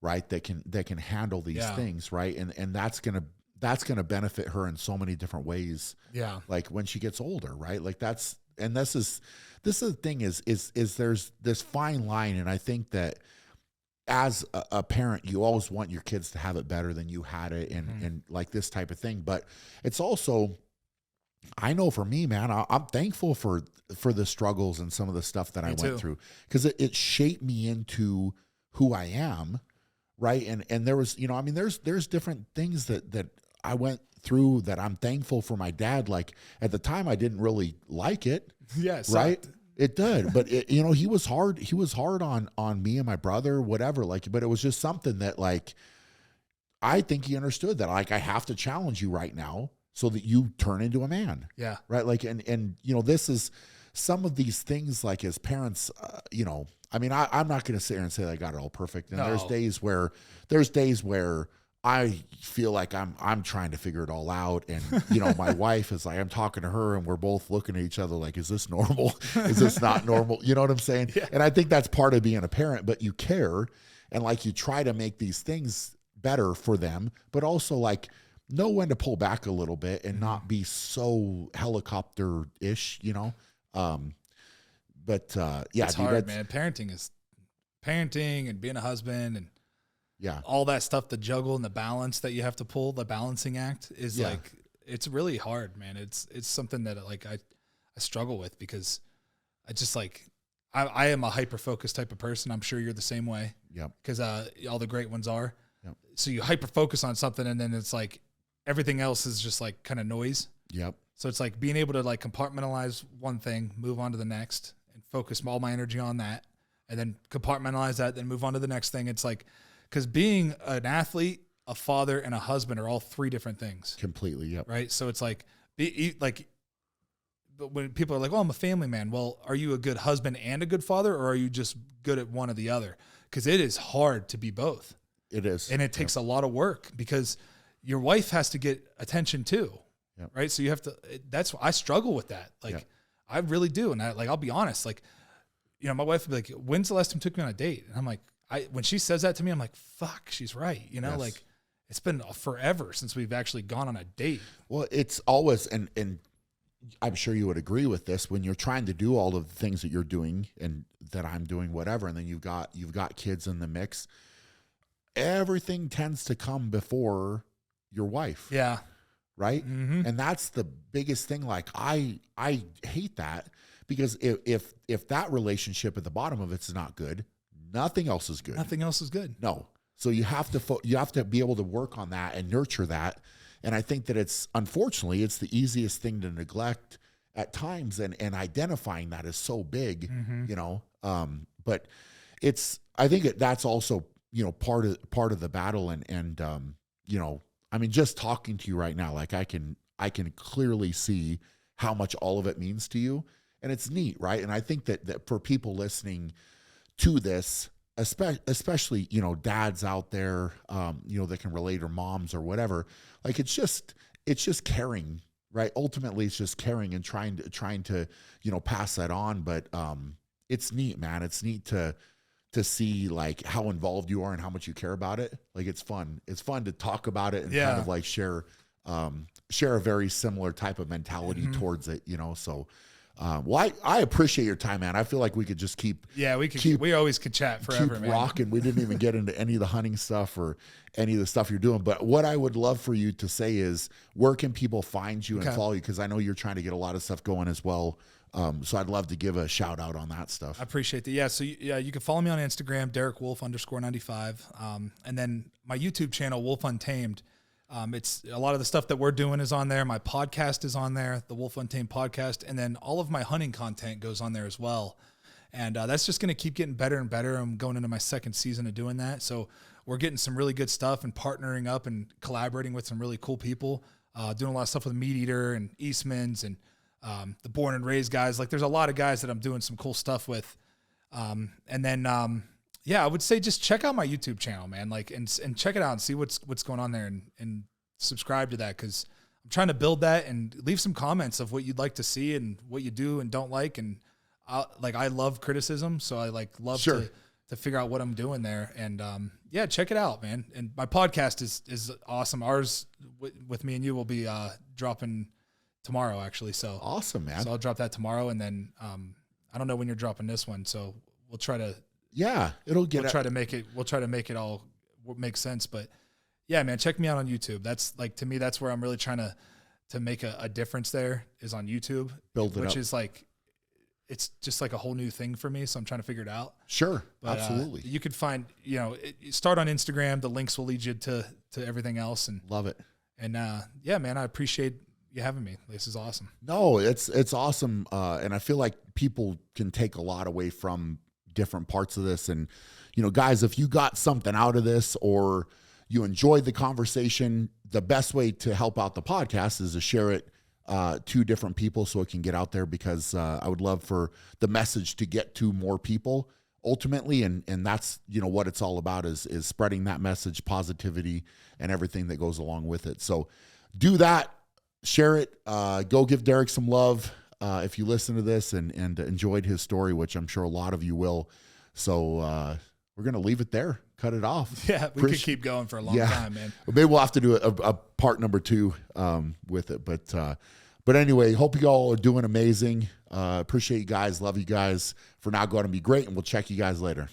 right? That can handle these things, right? And that's gonna benefit her in so many different ways. Yeah. Like, when she gets older, right? Like, this is the thing is there's this fine line, and I think that as a parent, you always want your kids to have it better than you had it, and Mm-hmm. and like this type of thing. But it's also, I know for me, man, I'm thankful for the struggles and some of the stuff that I Me went too. through, because it shaped me into who I am, right? And there was, I mean, there's different things that I went through that I'm thankful for my dad. Like at the time, I didn't really like it, Yeah, it right? sucked. It did, but he was hard. He was hard on me and my brother, whatever. Like, but it was just something that, like, I think he understood that, like, I have to challenge you right now so that you turn into a man, Yeah. right? Like, and this is some of these things, like, as parents, I mean, I'm not going to sit here and say that I got it all perfect. And there's No. days where I feel like I'm trying to figure it all out. And, my wife is like, I'm talking to her and we're both looking at each other like, is this normal? Is this not normal? You know what I'm saying? Yeah. And I think that's part of being a parent, but you care. And like, you try to make these things better for them, but also like know when to pull back a little bit and not be so helicopter-ish, But yeah, It's dude, hard, man. Parenting and being a husband and yeah, all that stuff, the juggle and the balance that you have to pull, the balancing act is Yeah. like, it's really hard, man. It's something that like I struggle with because I just like, I am a hyper-focused type of person. I'm sure you're the same way. Yep. Because all the great ones are. Yep. So you hyper-focus on something and then it's like everything else is just like kind of noise. Yep. So it's like being able to like compartmentalize one thing, move on to the next, and focus all my energy on that, and then compartmentalize that, then move on to the next thing. It's like, because being an athlete, a father, and a husband are all three different things, Completely. Yep. right? So it's like, but when people are like, "Oh, I'm a family man," well, are you a good husband and a good father, or are you just good at one or the other? Because it is hard to be both. It is. And it takes a lot of work because your wife has to get attention too. Yep. Right. So you have to, I struggle with that. Like Yep. I really do. And I'll be honest, like, my wife would be like, when's the last time you took me on a date? And I'm like, when she says that to me, I'm like, fuck, she's right. Yes. Like it's been forever since we've actually gone on a date. Well, it's always, and I'm sure you would agree with this, when you're trying to do all of the things that you're doing and that I'm doing, whatever, and then you've got kids in the mix, everything tends to come before your wife. Yeah. Right. Mm-hmm. And that's the biggest thing. Like, I hate that, because if that relationship at the bottom of it's not good, nothing else is good. Nothing else is good. No. So you have to be able to work on that and nurture that. And I think that unfortunately, it's the easiest thing to neglect at times, and identifying that is so big, Mm-hmm. But I think that's also, part of the battle. And I mean, just talking to you right now, like I can clearly see how much all of it means to you, and it's neat. Right. And I think that for people listening to this, especially, dads out there, that can relate, or moms or whatever, like it's just caring, right? Ultimately it's just caring and trying to, pass that on. But, it's neat, man. It's neat to see like how involved you are and how much you care about it. Like it's fun to talk about it and kind of like share a very similar type of mentality towards it, so, well, I appreciate your time, man. I feel like we could just we always could chat forever, keep man. rocking. We didn't even get into any of the hunting stuff or any of the stuff you're doing. But what I would love for you to say is, where can people find you and follow you? Because I know you're trying to get a lot of stuff going as well. So I'd love to give a shout out on that stuff. I appreciate that. Yeah. So you can follow me on Instagram, DerekWolfe_95. And then my YouTube channel, Wolf Untamed. It's a lot of the stuff that we're doing is on there. My podcast is on there, the Wolf Untamed podcast. And then all of my hunting content goes on there as well. And that's just going to keep getting better and better. I'm going into my second season of doing that. So we're getting some really good stuff and partnering up and collaborating with some really cool people, doing a lot of stuff with Meat Eater and Eastman's and the Born and Raised guys. Like there's a lot of guys that I'm doing some cool stuff with. And then, I would say just check out my YouTube channel, man. Like, and check it out and see what's going on there and subscribe to that. 'Cause I'm trying to build that, and leave some comments of what you'd like to see and what you do and don't like. And I love criticism. So I love to figure out what I'm doing there. And, check it out, man. And my podcast is awesome. Ours with me and you will be, dropping tomorrow actually. So awesome, man. So I'll drop that tomorrow. And then, I don't know when you're dropping this one. So we'll try to Yeah, it'll get. We'll try to make it all make sense. But yeah, man, check me out on YouTube. That's like, to me, that's where I'm really trying to make a difference. There is on YouTube, which is like, it's just like a whole new thing for me. So I'm trying to figure it out. Sure, but, absolutely. You could find, start on Instagram. The links will lead you to everything else. And love it. And yeah, man, I appreciate you having me. This is awesome. No, it's awesome. And I feel like people can take a lot away from different parts of this. And, guys, if you got something out of this or you enjoyed the conversation, the best way to help out the podcast is to share it to different people so it can get out there, because I would love for the message to get to more people ultimately. And that's, what it's all about is spreading that message, positivity, and everything that goes along with it. So do that, share it, go give Derek some love. If you listen to this and enjoyed his story, which I'm sure a lot of you will. So we're going to leave it there, cut it off. Yeah, we could keep going for a long time, man. Maybe we'll have to do a part number 2 with it. But anyway, hope you all are doing amazing. Appreciate you guys. Love you guys. For now, go out and be great, and we'll check you guys later.